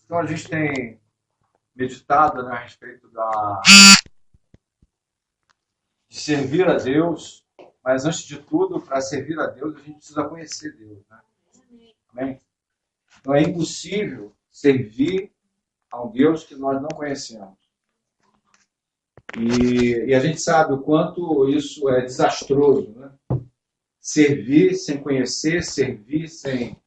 Então a gente tem meditado, né, a respeito de servir a Deus, mas antes de tudo, para servir a Deus, a gente precisa conhecer Deus, né? Amém? Então é impossível servir a um Deus que nós não conhecemos. E a gente sabe o quanto isso é desastroso, né? Servir sem conhecer, servir sem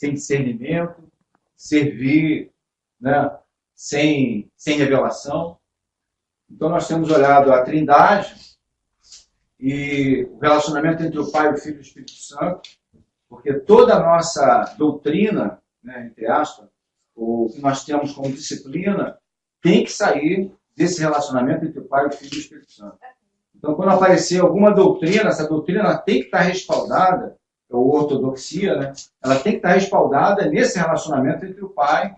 discernimento, servir, né, sem revelação. Então nós temos olhado a Trindade e o relacionamento entre o Pai, o Filho e o Espírito Santo, porque toda a nossa doutrina, né, entre aspas, o que nós temos como disciplina, tem que sair desse relacionamento entre o Pai, o Filho e o Espírito Santo. Então, quando aparecer alguma doutrina, essa doutrina tem que estar respaldada, ou ortodoxia, né? Ela tem que estar respaldada nesse relacionamento entre o Pai,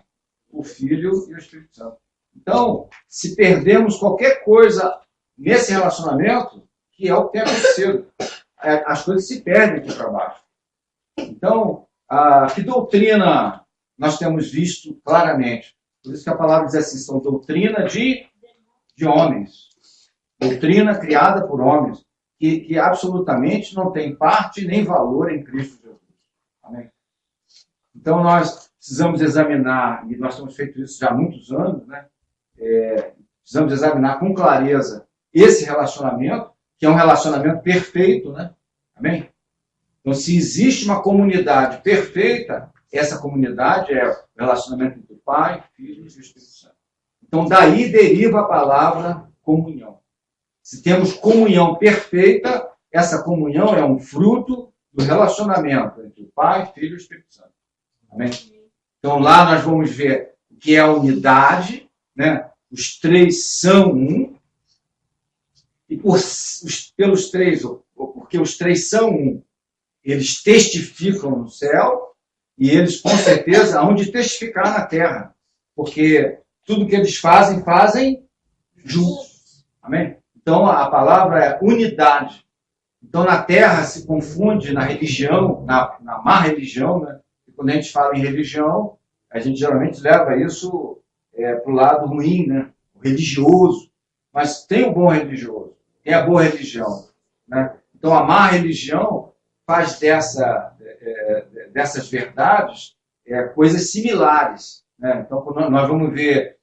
o Filho e o Espírito Santo. Então, se perdemos qualquer coisa nesse relacionamento, que é o que tem acontecido, as coisas se perdem aqui para baixo. Então, que doutrina nós temos visto claramente? Por isso que a palavra diz assim, são doutrina de homens. Doutrina criada por homens, que absolutamente não tem parte nem valor em Cristo Jesus. Amém? Então nós precisamos examinar, e nós temos feito isso já há muitos anos, né? Precisamos examinar com clareza esse relacionamento, que é um relacionamento perfeito, né? Amém? Então, se existe uma comunidade perfeita, essa comunidade é o relacionamento entre o Pai, Filho e o Espírito Santo. Então, daí deriva a palavra comunhão. Se temos comunhão perfeita, essa comunhão é um fruto do relacionamento entre o Pai, Filho e o Espírito Santo. Amém? Então, lá nós vamos ver o que é a unidade, né? Os três são um, e pelos três, porque os três são um, eles testificam no céu, e eles, com certeza, hão de testificar na terra, porque tudo que eles fazem juntos. Amém? Então, a palavra é unidade. Então, na terra se confunde na religião, na má religião, né? E quando a gente fala em religião, a gente geralmente leva isso para o lado ruim, né? O religioso. Mas tem o bom religioso, tem a boa religião, né? Então, a má religião faz dessas verdades coisas similares, né? Então, quando nós vamos ver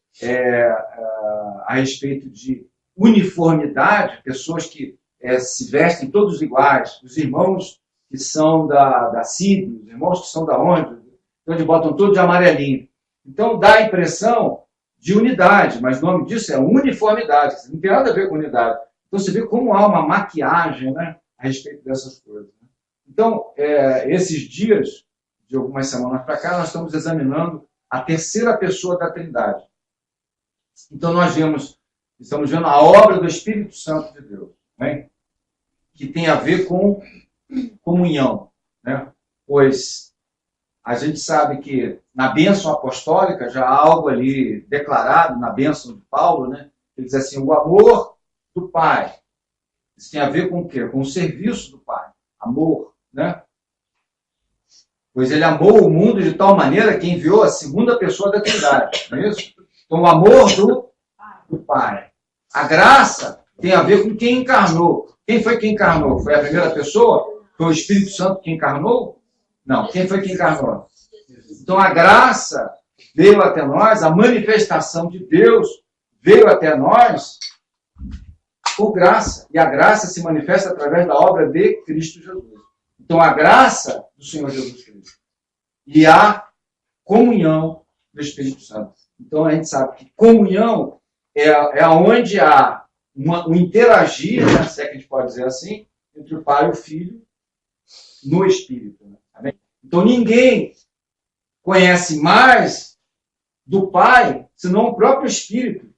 a respeito de uniformidade, pessoas que se vestem todos iguais, os irmãos que são da Síria, os irmãos que são da onde, então eles botam tudo de amarelinho. Então dá a impressão de unidade, mas o nome disso é uniformidade, não tem nada a ver com unidade. Então você vê como há uma maquiagem, né, a respeito dessas coisas. Então, esses dias, de algumas semanas para cá, nós estamos examinando a terceira pessoa da Trindade. Então nós estamos vendo a obra do Espírito Santo de Deus, né? Que tem a ver com comunhão, né? Pois a gente sabe que na bênção apostólica já há algo ali declarado na bênção de Paulo, né? Ele diz assim, o amor do Pai. Isso tem a ver com o quê? Com o serviço do Pai. Amor, né? Pois ele amou o mundo de tal maneira que enviou a segunda pessoa da Trindade, não é isso? Então o amor do Pai. A graça tem a ver com quem encarnou. Quem foi que encarnou? Foi a primeira pessoa? Foi o Espírito Santo que encarnou? Não. Quem foi que encarnou? Então a graça veio até nós, a manifestação de Deus veio até nós por graça. E a graça se manifesta através da obra de Cristo Jesus. Então a graça do Senhor Jesus Cristo e a comunhão do Espírito Santo. Então a gente sabe que comunhão é onde há um interagir, né, se é que a gente pode dizer assim, entre o Pai e o Filho no Espírito. Né? Amém? Então ninguém conhece mais do Pai senão o próprio Espírito,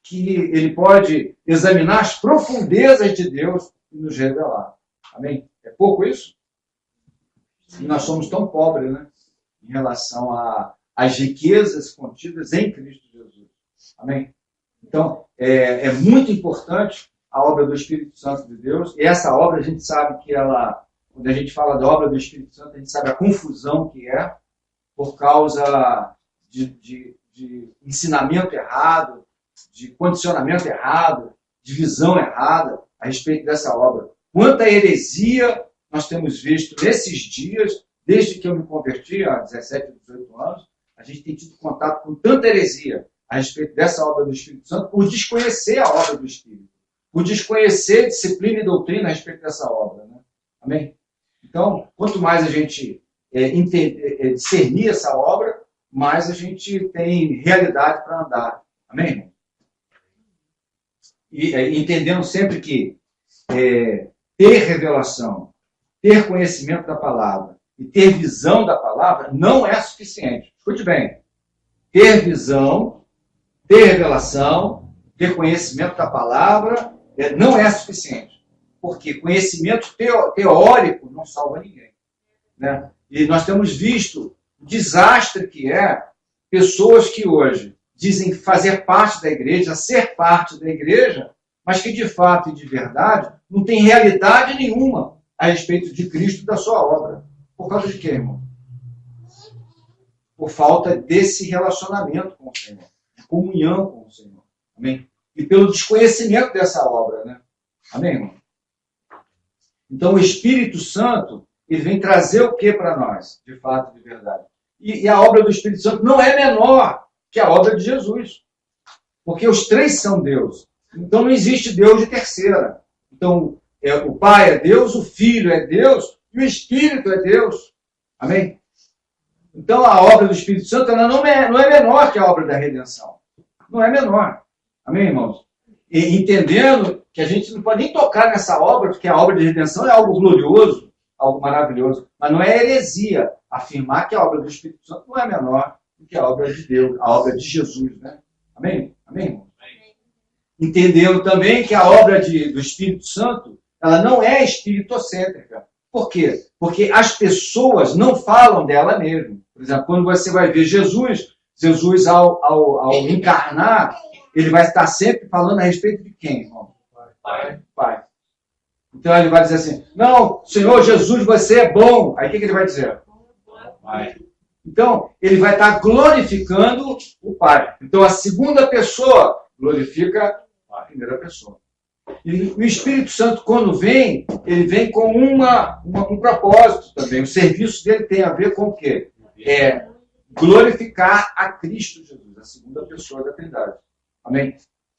que ele pode examinar as profundezas de Deus e nos revelar. Amém? É pouco isso? E nós somos tão pobres, né, em relação às riquezas contidas em Cristo Jesus. Amém? Então, é muito importante a obra do Espírito Santo de Deus. E essa obra, a gente sabe que quando a gente fala da obra do Espírito Santo, a gente sabe a confusão que é por causa de de ensinamento errado, de condicionamento errado, de visão errada a respeito dessa obra. Quanta heresia nós temos visto nesses dias, desde que eu me converti, há 17, 18 anos, a gente tem tido contato com tanta heresia a respeito dessa obra do Espírito Santo, por desconhecer a obra do Espírito, por desconhecer disciplina e doutrina a respeito dessa obra. Né? Amém? Então, quanto mais a gente discernir essa obra, mais a gente tem realidade para andar. Amém, irmão? E entendendo sempre que ter revelação, ter conhecimento da palavra e ter visão da palavra não é suficiente. Escute bem. Ter visão, ter revelação, ter conhecimento da palavra não é suficiente. Porque conhecimento teórico não salva ninguém. Né? E nós temos visto o desastre que é pessoas que hoje dizem fazer parte da igreja, ser parte da igreja, mas que de fato e de verdade não tem realidade nenhuma a respeito de Cristo e da sua obra. Por causa de quê, irmão? Por falta desse relacionamento com o Senhor, de comunhão com o Senhor. Amém? E pelo desconhecimento dessa obra, né? Amém, irmão? Então o Espírito Santo, ele vem trazer o que para nós, de fato, de verdade? E a obra do Espírito Santo não é menor que a obra de Jesus. Porque os três são Deus. Então não existe Deus de terceira. Então o Pai é Deus, o Filho é Deus e o Espírito é Deus. Amém? Então a obra do Espírito Santo ela não é menor que a obra da redenção. Não é menor. Amém, irmãos? E entendendo que a gente não pode nem tocar nessa obra, porque a obra de redenção é algo glorioso, algo maravilhoso. Mas não é heresia afirmar que a obra do Espírito Santo não é menor do que a obra de Deus, a obra de Jesus. Né? Amém? Amém, irmãos? Entendendo também que a obra do Espírito Santo ela não é espiritocêntrica. Por quê? Porque as pessoas não falam dela mesmo. Por exemplo, quando você vai ver Jesus ao encarnar, ele vai estar sempre falando a respeito de quem, irmão? Pai. Então ele vai dizer assim, não, Senhor Jesus, você é bom. Aí o que ele vai dizer? Pai. Então, ele vai estar glorificando o Pai. Então, a segunda pessoa glorifica a primeira pessoa. E o Espírito Santo, quando vem, ele vem com um propósito também. O serviço dele tem a ver com o quê? É glorificar a Cristo Jesus, a segunda pessoa da Trindade. Amém?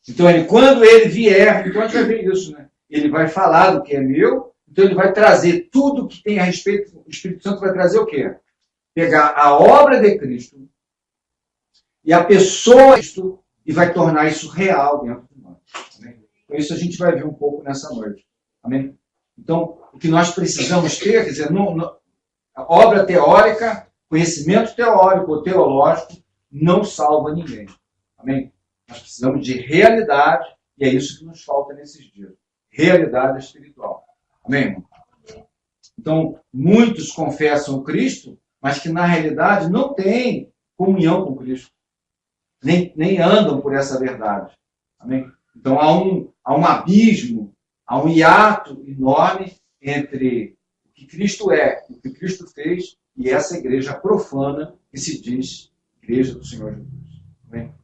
Então, quando ele vier, então a gente vai ver isso, né? Ele vai falar do que é meu, então ele vai trazer tudo que tem a respeito. O Espírito Santo vai trazer o quê? Pegar a obra de Cristo e a pessoa de Cristo e vai tornar isso real dentro de nós. Amém? Então, isso a gente vai ver um pouco nessa noite. Amém? Então, o que nós precisamos ter, quer dizer, a obra teórica, conhecimento teórico ou teológico, não salva ninguém. Amém? Nós precisamos de realidade, e é isso que nos falta nesses dias. Realidade espiritual. Amém, irmão? Então, muitos confessam Cristo, mas que na realidade não têm comunhão com Cristo. Nem andam por essa verdade. Amém? Então há um abismo, há um hiato enorme entre o que Cristo é, o que Cristo fez, e essa igreja profana que se diz Igreja do Senhor Jesus. Amém?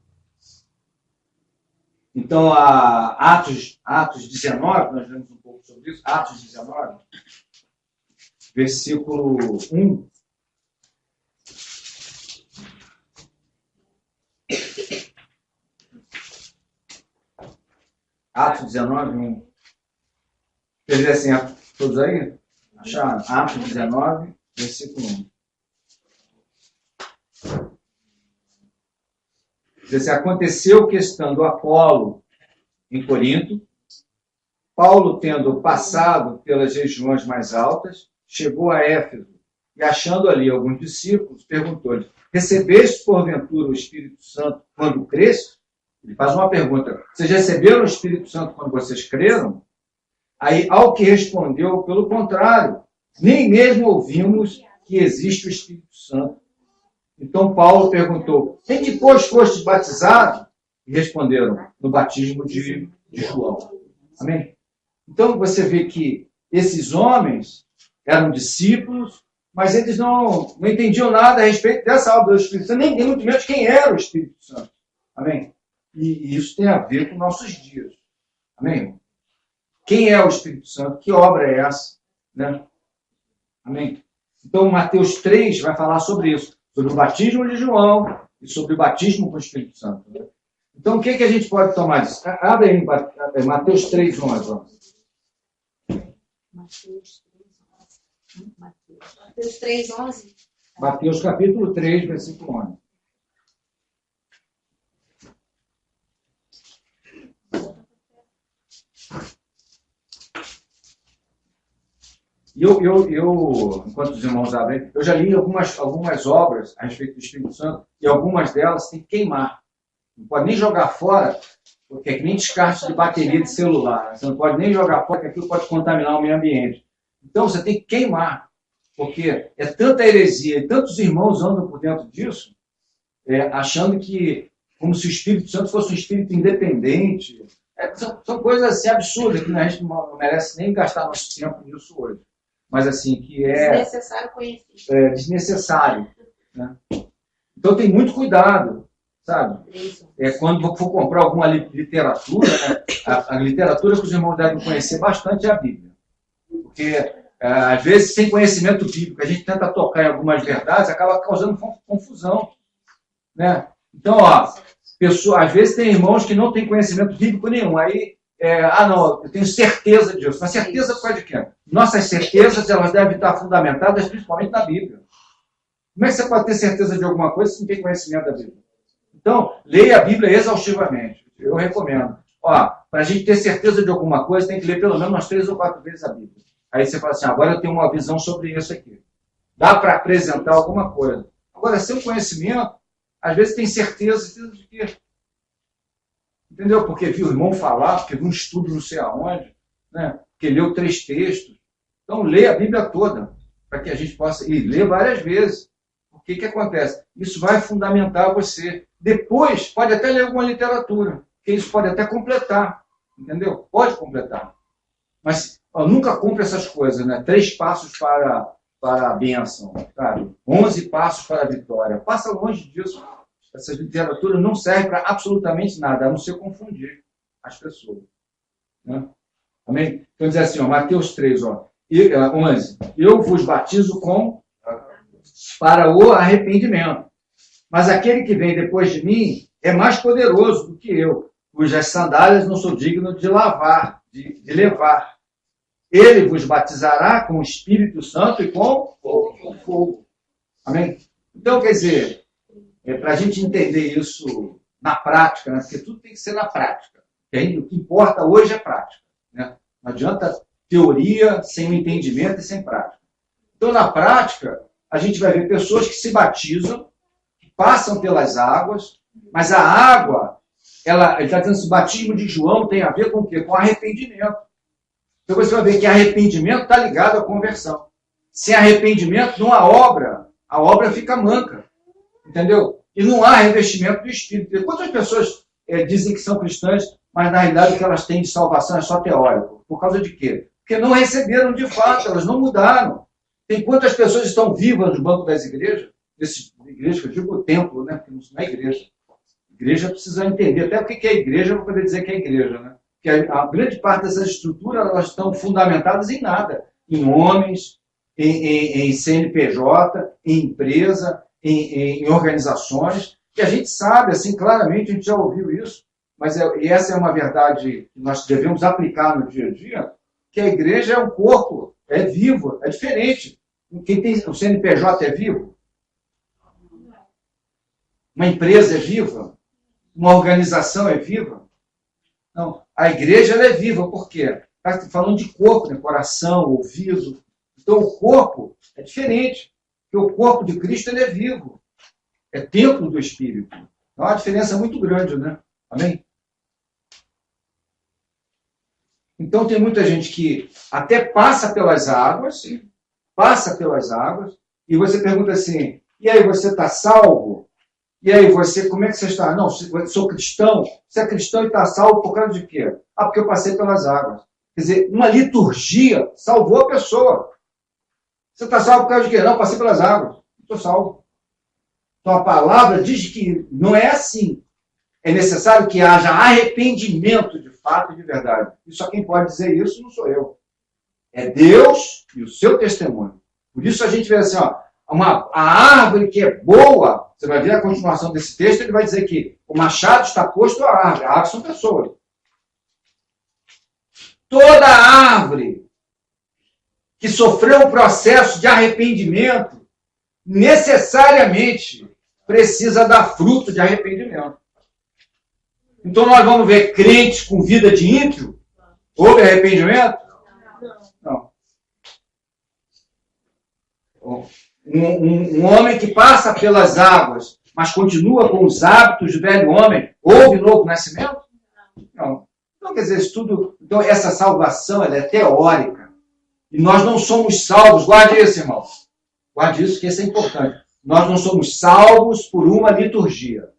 Então, Atos 19, nós vemos um pouco sobre isso, Atos 19, versículo 1. Atos 19, 1. Quer dizer assim, todos aí? Acharam? Atos 19, versículo 1. Diz assim, aconteceu que estando Apolo em Corinto, Paulo, tendo passado pelas regiões mais altas, chegou a Éfeso e, achando ali alguns discípulos, perguntou-lhes, recebeste porventura o Espírito Santo quando cresce? Ele faz uma pergunta, vocês receberam o Espírito Santo quando vocês creram? Aí, ao que respondeu, pelo contrário, nem mesmo ouvimos que existe o Espírito Santo. Então Paulo perguntou, em que pois fostes batizados? E responderam, no batismo de João. Amém? Então você vê que esses homens eram discípulos, mas eles não entendiam nada a respeito dessa obra do Espírito Santo, nem muito menos quem era o Espírito Santo. Amém? E isso tem a ver com nossos dias. Amém? Quem é o Espírito Santo? Que obra é essa? Né? Amém? Então, Mateus 3 vai falar sobre isso, sobre o batismo de João e sobre o batismo com o Espírito Santo. Né? Então, o que a gente pode tomar disso? Abre aí, Mateus 3, 11. Mateus 3, 11. Mateus capítulo 3, versículo 11. E eu, enquanto os irmãos abrem, eu já li algumas obras a respeito do Espírito Santo, e algumas delas tem que queimar. Não pode nem jogar fora, porque é que nem descarte de bateria de celular. Né? Você não pode nem jogar fora, porque aquilo pode contaminar o meio ambiente. Então você tem que queimar, porque é tanta heresia, e tantos irmãos andam por dentro disso, achando que, como se o Espírito Santo fosse um espírito independente. São coisas assim absurdas, que a gente não merece nem gastar nosso tempo nisso hoje. Mas assim, que desnecessário conhecer. Desnecessário. Né? Então tem muito cuidado, sabe? Quando for comprar alguma literatura, né? a literatura que os irmãos devem conhecer bastante é a Bíblia. Porque, às vezes, sem conhecimento bíblico, a gente tenta tocar em algumas verdades, acaba causando confusão. Né? Então, às vezes tem irmãos que não têm conhecimento bíblico nenhum. Aí, não, eu tenho certeza disso. Mas certeza por causa de quê? Nossas certezas, elas devem estar fundamentadas principalmente na Bíblia. Como é que você pode ter certeza de alguma coisa se não tem conhecimento da Bíblia? Então, leia a Bíblia exaustivamente. Eu recomendo. Para a gente ter certeza de alguma coisa, tem que ler pelo menos umas 3 ou 4 vezes a Bíblia. Aí você fala assim, agora eu tenho uma visão sobre isso aqui. Dá para apresentar alguma coisa. Agora, sem conhecimento, às vezes tem certeza de que... Entendeu? Porque viu o irmão falar, porque viu um estudo não sei aonde, né? Porque leu 3 textos. Então, lê a Bíblia toda, para que a gente possa... E lê várias vezes. O que acontece? Isso vai fundamentar você. Depois, pode até ler alguma literatura, porque isso pode até completar. Entendeu? Pode completar. Mas nunca compre essas coisas, né? 3 passos para a bênção, sabe? 11 passos para a vitória. Passa longe disso. Essas literaturas não servem para absolutamente nada, a não ser confundir as pessoas. Né? Amém? Então diz assim, Mateus 3, 11. Eu vos batizo para o arrependimento. Mas aquele que vem depois de mim é mais poderoso do que eu, cujas sandálias não sou digno de lavar, de levar. Ele vos batizará com o Espírito Santo e com fogo. Amém? Então, quer dizer, para a gente entender isso na prática, né? Porque tudo tem que ser na prática. O que importa hoje é prática. Né? Não adianta teoria sem o entendimento e sem prática. Então, na prática, a gente vai ver pessoas que se batizam, que passam pelas águas, mas a água, ele está dizendo que o batismo de João tem a ver com o quê? Com arrependimento. Então você vai ver que arrependimento está ligado à conversão. Sem arrependimento, não há obra. A obra fica manca. Entendeu? E não há revestimento do Espírito. Quantas pessoas dizem que são cristãs, mas na realidade o que elas têm de salvação é só teórico? Por causa de quê? Porque não receberam de fato, elas não mudaram. Tem quantas pessoas estão vivas no banco das igrejas? Dessas igrejas, que eu digo o templo, né? Porque não é igreja. Igreja precisa entender até o que é igreja para poder dizer que é igreja, né? Porque a grande parte dessas estruturas elas estão fundamentadas em nada. Em homens, em CNPJ, em empresa, em organizações, que a gente sabe, assim, claramente, a gente já ouviu isso, mas e essa é uma verdade que nós devemos aplicar no dia a dia, que a igreja é um corpo, é vivo, é diferente. Quem tem o CNPJ é vivo? Uma empresa é viva? Uma organização é viva? Não. A igreja ela é viva, por quê? Está falando de corpo, né? Coração, ouvido. Então o corpo é diferente. Porque o corpo de Cristo ele é vivo. É templo do Espírito. Então há uma diferença muito grande, né? Amém? Então tem muita gente que até passa pelas águas, e você pergunta assim, e aí você está salvo? E aí você, como é que você está? Não, eu sou cristão. Você é cristão e está salvo por causa de quê? Porque eu passei pelas águas. Quer dizer, uma liturgia salvou a pessoa. Você está salvo por causa de quê? Não, passei pelas águas. Estou salvo. Então a palavra diz que não é assim. É necessário que haja arrependimento de fato e de verdade. E só quem pode dizer isso não sou eu. É Deus e o seu testemunho. Por isso a gente vê assim, ó, a árvore que é boa, você vai ver a continuação desse texto, ele vai dizer que o machado está posto à árvore. A árvore são pessoas. Toda árvore que sofreu um processo de arrependimento necessariamente precisa dar fruto de arrependimento. Então nós vamos ver crentes com vida de ímpio? Houve arrependimento? Não. Um homem que passa pelas águas, mas continua com os hábitos do velho homem, houve novo nascimento? Não. Então, quer dizer, isso tudo. Então, essa salvação ela é teórica. E nós não somos salvos. Guarde isso, irmão. Guarde isso, que isso é importante. Nós não somos salvos por uma liturgia.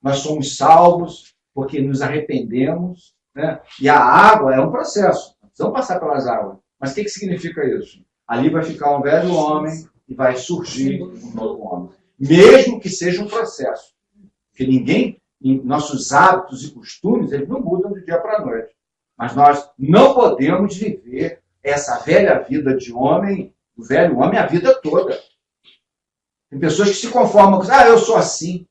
Nós somos salvos porque nos arrependemos, né? E a água é um processo. Precisamos passar pelas águas. Mas o que significa isso? Ali vai ficar um velho homem e vai surgir um novo homem. Mesmo que seja um processo. Porque ninguém, nossos hábitos e costumes, eles não mudam de dia para a noite. Mas nós não podemos viver essa velha vida de homem, o velho homem, a vida toda. Tem pessoas que se conformam com, eu sou assim.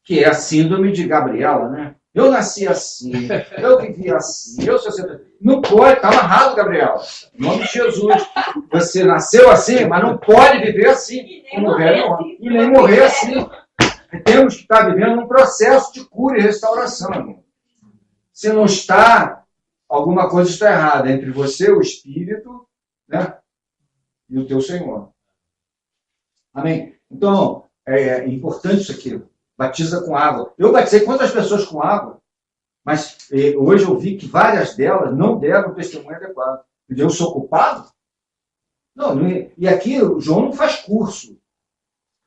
Que é a síndrome de Gabriela, né? Eu nasci assim, eu vivi assim, eu sou assim. Não pode, está amarrado, Gabriela. Em nome de Jesus. Você nasceu assim, mas não pode viver assim, como velho homem. E nem morrer assim. Temos que estar vivendo um processo de cura e restauração, irmão. Se não está, alguma coisa está errada entre você, o Espírito, né, e o teu Senhor. Amém? Então, é importante isso aqui. Batiza com água. Eu batizei quantas pessoas com água, mas hoje eu vi que várias delas não deram o testemunho adequado. Eu sou culpado? Não, e aqui o João não faz curso.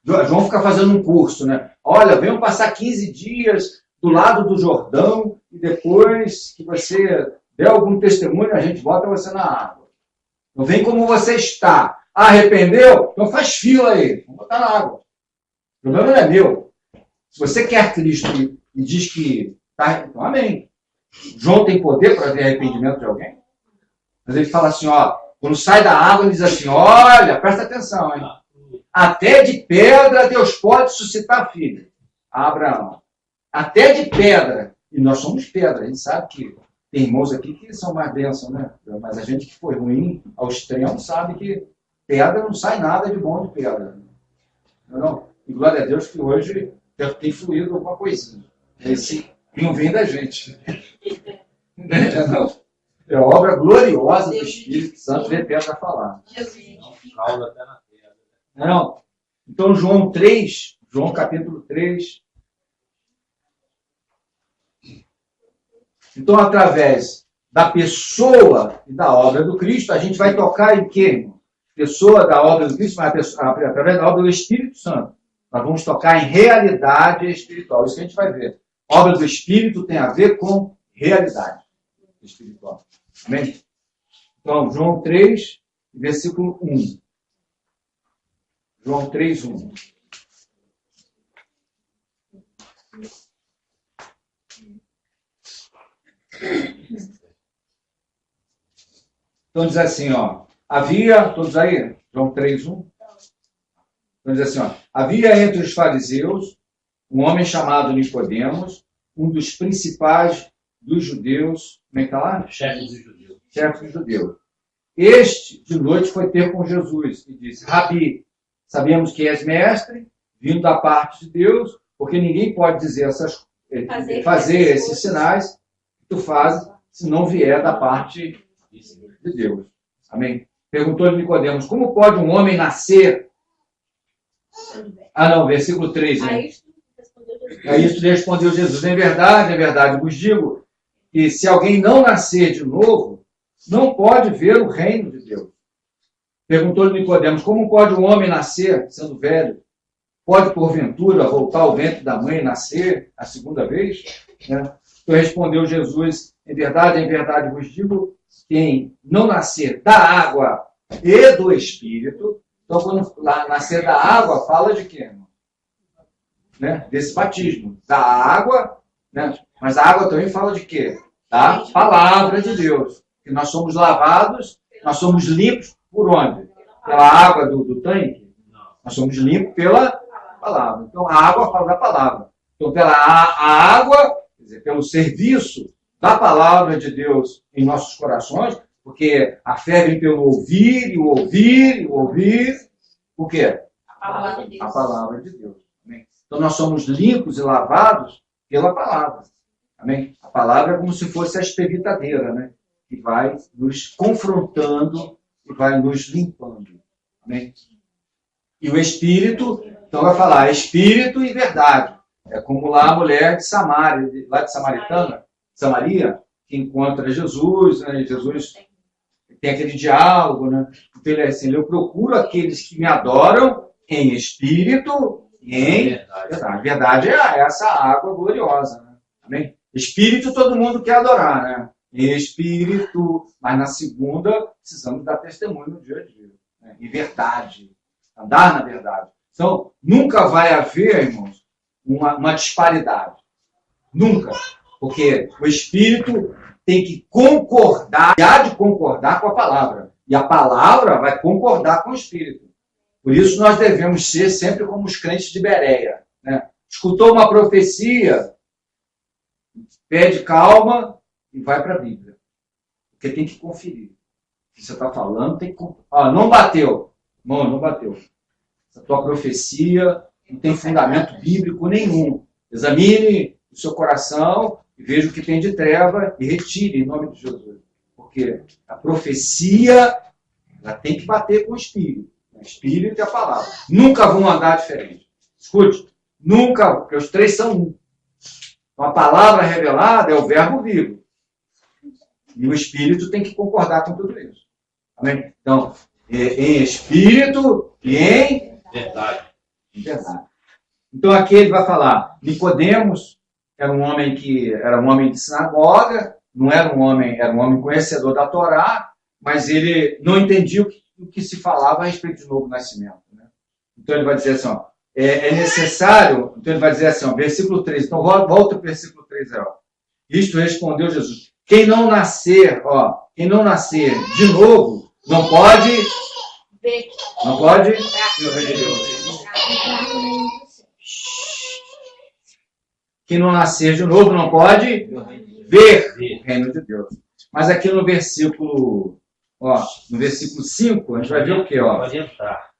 João fica fazendo um curso, né? Olha, venham passar 15 dias do lado do Jordão e depois que você der algum testemunho, a gente bota você na água. Não vem como você está. Arrependeu? Então faz fila aí. Vamos botar na água. O problema não é meu. Se você quer Cristo e diz que tá, então amém. João tem poder para ver arrependimento de alguém? Mas ele fala assim, ó, quando sai da água, ele diz assim, olha, presta atenção, hein? Até de pedra Deus pode suscitar filho. Abraão. Até de pedra. E nós somos pedra. A gente sabe que tem irmãos aqui que são mais bênçãos, né? Mas a gente que foi ruim ao extremo sabe que pedra não sai nada de bom de pedra. Não? E glória a Deus que hoje deve ter fluído alguma coisinha. Esse não vem da gente. Não. É obra gloriosa do Espírito Santo, vem pedra falar. Não. Então, João 3, João capítulo 3. Então, através da pessoa e da obra do Cristo, a gente vai tocar em quê, irmão? Pessoa da obra do Cristo, mas através da obra do Espírito Santo. Nós vamos tocar em realidade espiritual. Isso que a gente vai ver. Obra do Espírito tem a ver com realidade espiritual. Amém? Então, João 3, versículo 1. João 3, 1. Então diz assim, ó. Havia, todos aí? João 3, 1. Então diz assim, ó. Havia entre os fariseus um homem chamado Nicodemos, um dos principais dos judeus. Como é que está lá? Chefe dos judeus. Chefe dos judeus. Este, de noite, foi ter com Jesus e disse, Rabi, sabemos que és mestre, vindo da parte de Deus, porque ninguém pode dizer fazer esses sinais que tu fazes, se não vier da parte de Deus. Amém? Perguntou-lhe Nicodemos, como pode um homem nascer? Não, versículo 3. Né? A isso respondeu Jesus, em verdade, vos digo que se alguém não nascer de novo, não pode ver o reino de Deus. Perguntou-lhe Nicodemos, como pode um homem nascer, sendo velho? Pode, porventura, voltar ao ventre da mãe e nascer a segunda vez? Né? Então respondeu Jesus, em verdade, vos digo quem não nascer da água e do Espírito. Então, quando lá nascer da água, fala de quê, irmão? Né? Desse batismo. Da água, né? Mas a água também fala de quê? Da palavra de Deus. Que nós somos lavados, nós somos limpos por onde? Pela água do tanque? Nós somos limpos pela palavra. Então, a água fala da palavra. Então, pela a água, quer dizer, pelo serviço da palavra de Deus em nossos corações, porque a fé vem pelo ouvir, e o ouvir, e o ouvir. O quê? A palavra de Deus. A palavra de Deus. Amém? Então, nós somos limpos e lavados pela palavra. Amém? A palavra é como se fosse a espevitadeira, né? Que vai nos confrontando e vai nos limpando. Amém? E o Espírito, então vai falar Espírito e verdade. É como lá a mulher de Samaria, lá de Samaria, que encontra Jesus, né? Jesus tem aquele diálogo, né? Então ele é assim, eu procuro aqueles que me adoram em espírito e em verdade. Verdade é essa água gloriosa, né? Amém? Espírito todo mundo quer adorar, né? Em espírito, mas na segunda precisamos dar testemunho no dia a dia. Né? Em verdade. Andar na verdade. Então, nunca vai haver, irmãos, uma disparidade. Nunca. Porque o Espírito tem que concordar, há de concordar com a palavra. E a palavra vai concordar com o Espírito. Por isso nós devemos ser sempre como os crentes de Bereia. Né? Escutou uma profecia, pede calma e vai para a Bíblia. Porque tem que conferir. O que você está falando tem que conferir. Não bateu. Irmão, não bateu. Essa tua profecia não tem fundamento bíblico nenhum. Examine o seu coração e veja o que tem de treva e retire em nome de Jesus. Porque a profecia ela tem que bater com o Espírito. O Espírito e a palavra. Nunca vão andar diferente. Escute, nunca, porque os três são um. Então, a palavra revelada é o verbo vivo. E o Espírito tem que concordar com tudo isso. Amém? Então, em Espírito e em verdade. Verdade. Então aqui ele vai falar, Nicodemos era um homem de sinagoga, não era um homem conhecedor da Torá, mas ele não entendia o que se falava a respeito do novo nascimento. Né? Então ele vai dizer assim, é necessário, então ele vai dizer assim, versículo 3, então volta para o versículo 3 aí, Isto respondeu Jesus, quem não nascer de novo, não pode ver o reino de Deus. Quem não nascer de novo não pode ver o reino de Deus. Mas aqui no versículo 5, a gente vai ver o quê? Pode entrar.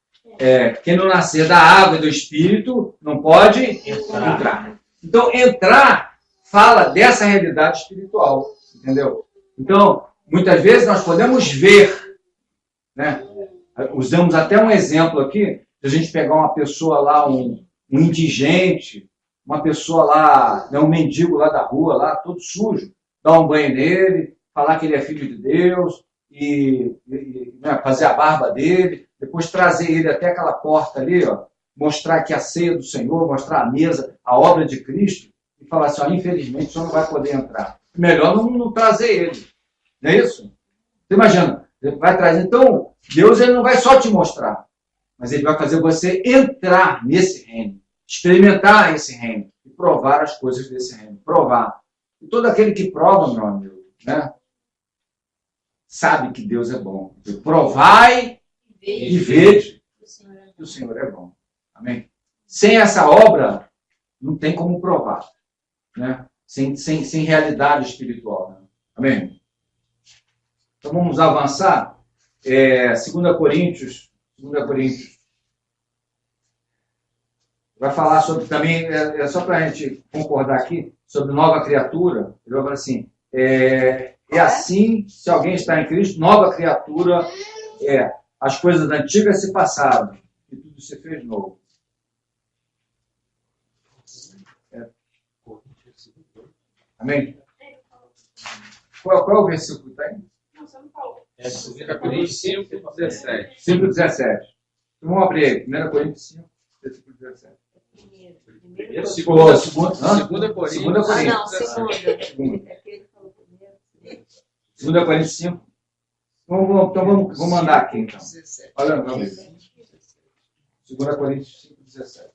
Quem não nascer da água e do Espírito não pode entrar. Então, entrar fala dessa realidade espiritual. Entendeu? Então, muitas vezes nós podemos ver, né? Usamos até um exemplo aqui, de a gente pegar uma pessoa lá, um indigente, uma pessoa lá, um mendigo lá da rua, lá, todo sujo, dar um banho nele, falar que ele é filho de Deus, e fazer a barba dele, depois trazer ele até aquela porta ali, mostrar aqui a ceia do Senhor, mostrar a mesa, a obra de Cristo, e falar assim, infelizmente o senhor não vai poder entrar. Melhor não trazer ele. Não é isso? Você imagina, ele vai trazer. Então, Deus ele não vai só te mostrar, mas ele vai fazer você entrar nesse reino, experimentar esse reino e provar as coisas desse reino. Provar. E todo aquele que prova, meu amigo, né, sabe que Deus é bom. Provai e vede que o Senhor é bom. Amém? Sem essa obra, não tem como provar. Né? Sem realidade espiritual. Né? Amém? Então vamos avançar. 2 Coríntios vai falar sobre também, só para a gente concordar aqui, sobre nova criatura. Ele vai falar assim, assim, se alguém está em Cristo, nova criatura as coisas antigas se passaram e tudo se fez novo. Amém? Qual é o versículo que está aí? Não, você não falou. 2 Coríntios 5, 17. 5, 17. Então vamos abrir aí. 1 Coríntios 5, versículo 17. Primeiro, Segunda Coríntios. Não, segunda. Segunda. 2 Coríntios 5. Então vamos mandar aqui, então. Olha, meu amigo. 2 Coríntios 5, 17.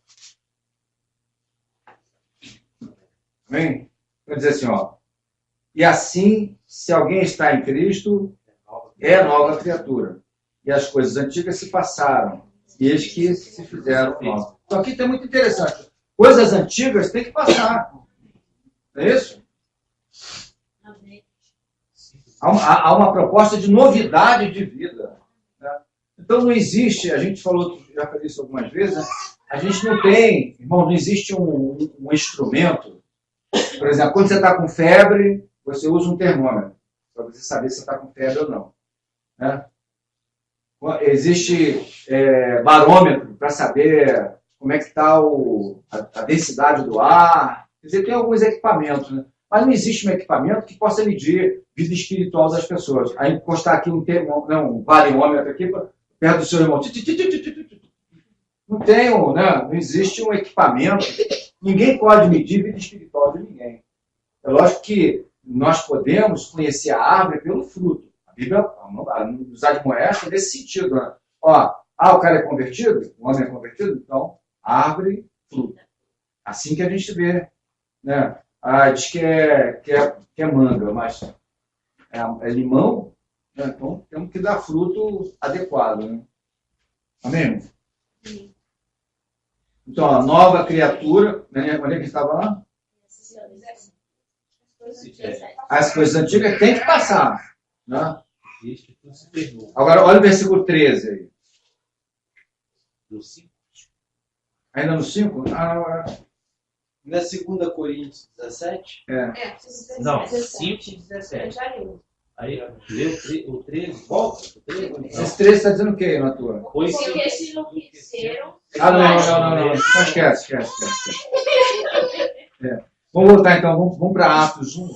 Amém? Vai dizer assim, ó. E assim, se alguém está em Cristo, é nova criatura. E as coisas antigas se passaram, e eis que se fizeram novas. Então aqui tem muito interessante. Coisas antigas tem que passar. Não é isso? Há uma proposta de novidade de vida. Né? Então não existe, a gente falou, já falei isso algumas vezes, né? A gente não tem, irmão, não existe um instrumento. Por exemplo, quando você está com febre, você usa um termômetro, para você saber se está com febre ou não. Né? Existe barômetro para saber como é que está a densidade do ar. Quer dizer, tem alguns equipamentos, né? Mas não existe um equipamento que possa medir a vida espiritual das pessoas. Aí encostar aqui um bariômetro aqui perto do seu irmão. Não tem, né? Não existe um equipamento. Ninguém pode medir a vida espiritual de ninguém. É lógico que nós podemos conhecer a árvore pelo fruto. A Bíblia nos admoesta nesse sentido. Né? Ó, o cara é convertido? O homem é convertido? Então, árvore, fruto. Assim que a gente vê. Né? Diz que é manga, mas é limão. Né? Então, temos que dar fruto adequado. Né? Amém? Sim. Então, a nova criatura, né? Onde é que estava lá? As coisas antigas têm que passar. Né? Agora, olha o versículo 13 aí. No 5? Ainda no 5? Na 2 Coríntios 17? Não, 5 e 17. Aí, lê o 13, volta. Esse 13 está dizendo o quê na tua? Pois Porque se enlouqueceram. Não. Então esquece. Vamos voltar então, vamos para Atos 1.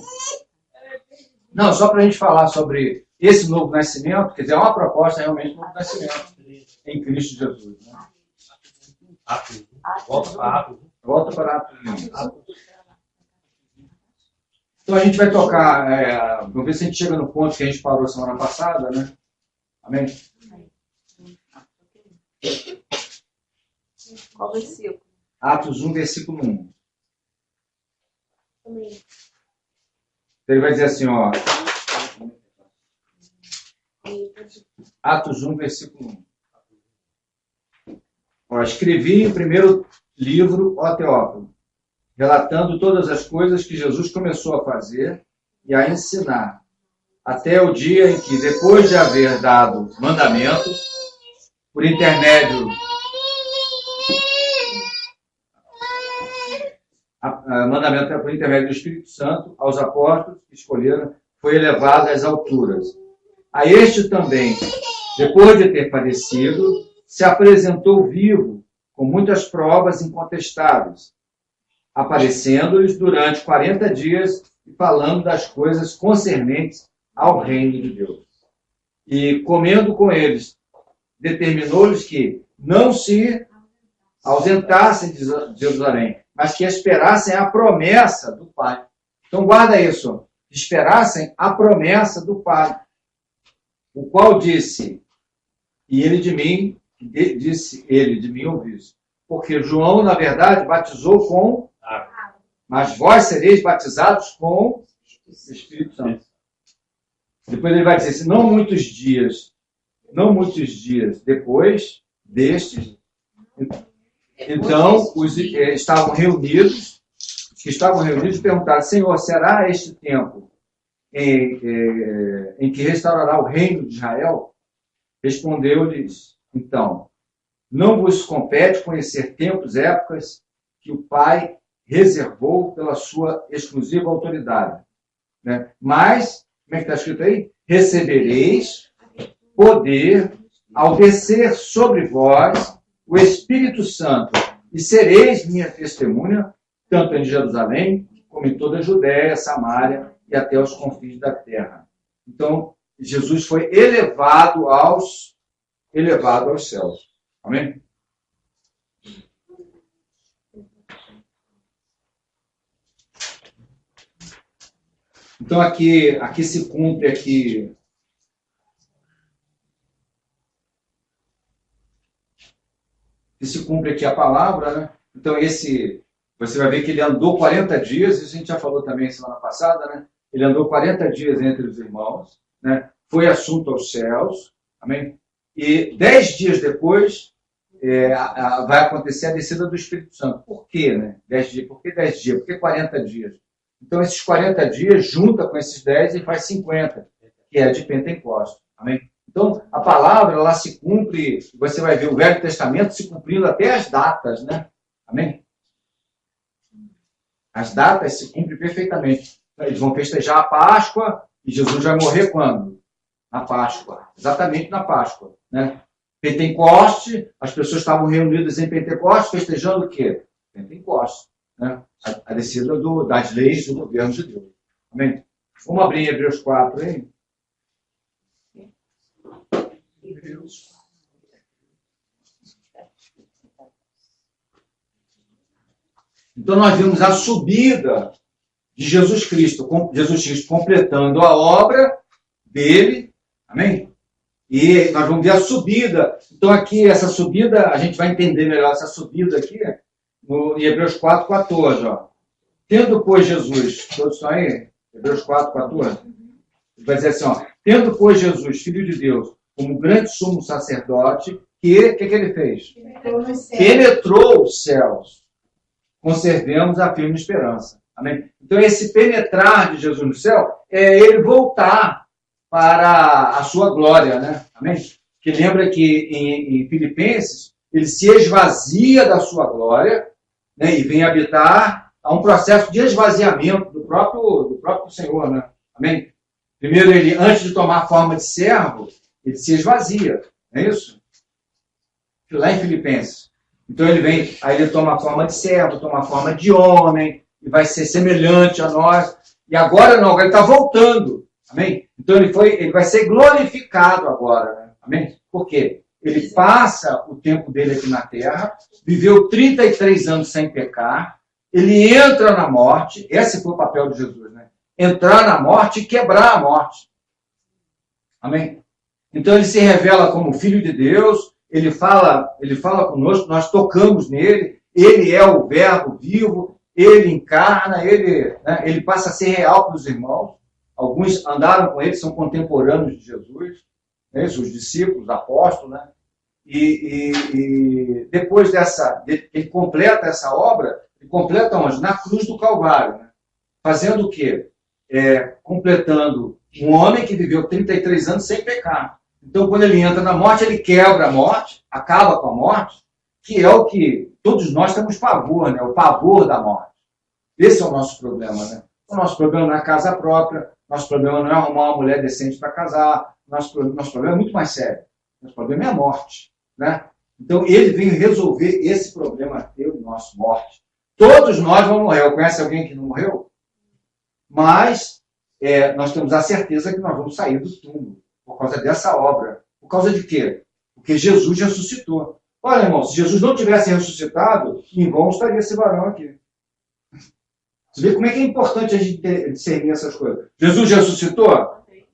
Não, só para a gente falar sobre esse novo nascimento, quer dizer, é uma proposta realmente de novo nascimento em Cristo Jesus. Né? Volta para Atos. Volta para Atos 1. Então a gente vai tocar, vamos ver se a gente chega no ponto que a gente parou semana passada, né? Amém? Qual versículo? Atos 1, versículo 1. Ele vai dizer assim, ó. Atos 1, versículo 1. Ó, escrevi o primeiro livro, ó Teófilo, relatando todas as coisas que Jesus começou a fazer e a ensinar, até o dia em que, depois de haver dado mandamentos, por intermédio do Espírito Santo, aos apóstolos que escolheram, foi elevado às alturas. A este também, depois de ter padecido, se apresentou vivo, com muitas provas incontestáveis, aparecendo-lhes durante 40 dias e falando das coisas concernentes ao reino de Deus. E, comendo com eles, determinou-lhes que não se ausentassem de Jerusalém, mas que esperassem a promessa do Pai. Então, guarda isso. Esperassem a promessa do Pai, o qual disse, e ele de mim, ouvisse. Porque João, na verdade, batizou com água, mas vós sereis batizados com o Espírito Santo. Depois ele vai dizer assim, não muitos dias depois destes, então os que estavam reunidos perguntaram, Senhor, será este tempo em que restaurará o reino de Israel? Respondeu-lhes, então, não vos compete conhecer tempos, épocas que o Pai reservou pela sua exclusiva autoridade. Né? Mas, como é que está escrito aí? Recebereis poder ao descer sobre vós o Espírito Santo e sereis minha testemunha, tanto em Jerusalém, como em toda a Judéia, Samária e até os confins da terra. Então, Jesus foi elevado aos céus. Amém? Então aqui se cumpre aqui a palavra, né? Então você vai ver que ele andou 40 dias, isso a gente já falou também semana passada, né? Ele andou 40 dias entre os irmãos, né? Foi assunto aos céus, amém? E 10 dias depois vai acontecer a descida do Espírito Santo. Por quê, né? 10 dias. Por que 10 dias? Por que 40 dias? Então, esses 40 dias, junta com esses 10 e faz 50, que é de Pentecostes. Amém? Então, a palavra, ela se cumpre, você vai ver o Velho Testamento se cumprindo até as datas, né? Amém? As datas se cumprem perfeitamente. Eles vão festejar a Páscoa e Jesus vai morrer quando? Na Páscoa. Exatamente na Páscoa, né? Pentecoste, as pessoas estavam reunidas em Pentecoste festejando o quê? Pentecoste, né? A descida das leis do governo de Deus. Amém? Vamos abrir Hebreus 4, hein? Então nós vimos a subida de Jesus Cristo completando a obra dele, amém? E nós vamos ver a subida. Então aqui, essa subida, a gente vai entender melhor essa subida aqui, em Hebreus 4, 14, ó. Tendo, pois, Jesus, todos estão aí? Hebreus 4, 14. Ele vai dizer assim, ó. Tendo, pois, Jesus, Filho de Deus, como grande sumo sacerdote, o que ele fez? Penetrou os céus. Conservemos a firme esperança. Amém? Então, esse penetrar de Jesus no céu é ele voltar para a sua glória, né? Amém? Que lembra que em Filipenses, ele se esvazia da sua glória, né? E vem habitar a um processo de esvaziamento do próprio Senhor, né? Amém? Primeiro, ele, antes de tomar a forma de servo, ele se esvazia, não é isso? Lá em Filipenses. Então ele vem, aí ele toma a forma de servo, toma a forma de homem, e vai ser semelhante a nós. E agora não, agora ele está voltando. Amém? Então ele vai ser glorificado agora. Né? Amém? Por quê? Ele passa o tempo dele aqui na terra, viveu 33 anos sem pecar, ele entra na morte, esse foi o papel de Jesus, né? Entrar na morte e quebrar a morte. Amém? Então ele se revela como Filho de Deus, ele fala conosco, nós tocamos nele, ele é o verbo vivo, ele encarna, ele passa a ser real para os irmãos. Alguns andaram com ele, são contemporâneos de Jesus, né, os discípulos, apóstolos, né? E depois ele completa essa obra, ele completa onde? Na cruz do Calvário, né? Fazendo o quê? Completando um homem que viveu 33 anos sem pecar. Então, quando ele entra na morte, ele quebra a morte, acaba com a morte, que é o que todos nós temos pavor, né? O pavor da morte. Esse é o nosso problema, né? O nosso problema não é a casa própria, nosso problema não é arrumar uma mulher decente para casar, nosso problema é muito mais sério. Nosso problema é a morte, né? Então, ele veio resolver esse problema teu e nosso, morte. Todos nós vamos morrer. Conhece alguém que não morreu? Mas nós temos a certeza que nós vamos sair do túmulo por causa dessa obra. Por causa de quê? Porque Jesus ressuscitou. Olha, irmão, se Jesus não tivesse ressuscitado, em vão estaria esse varão aqui. Você vê como é que é importante a gente discernir essas coisas. Jesus ressuscitou?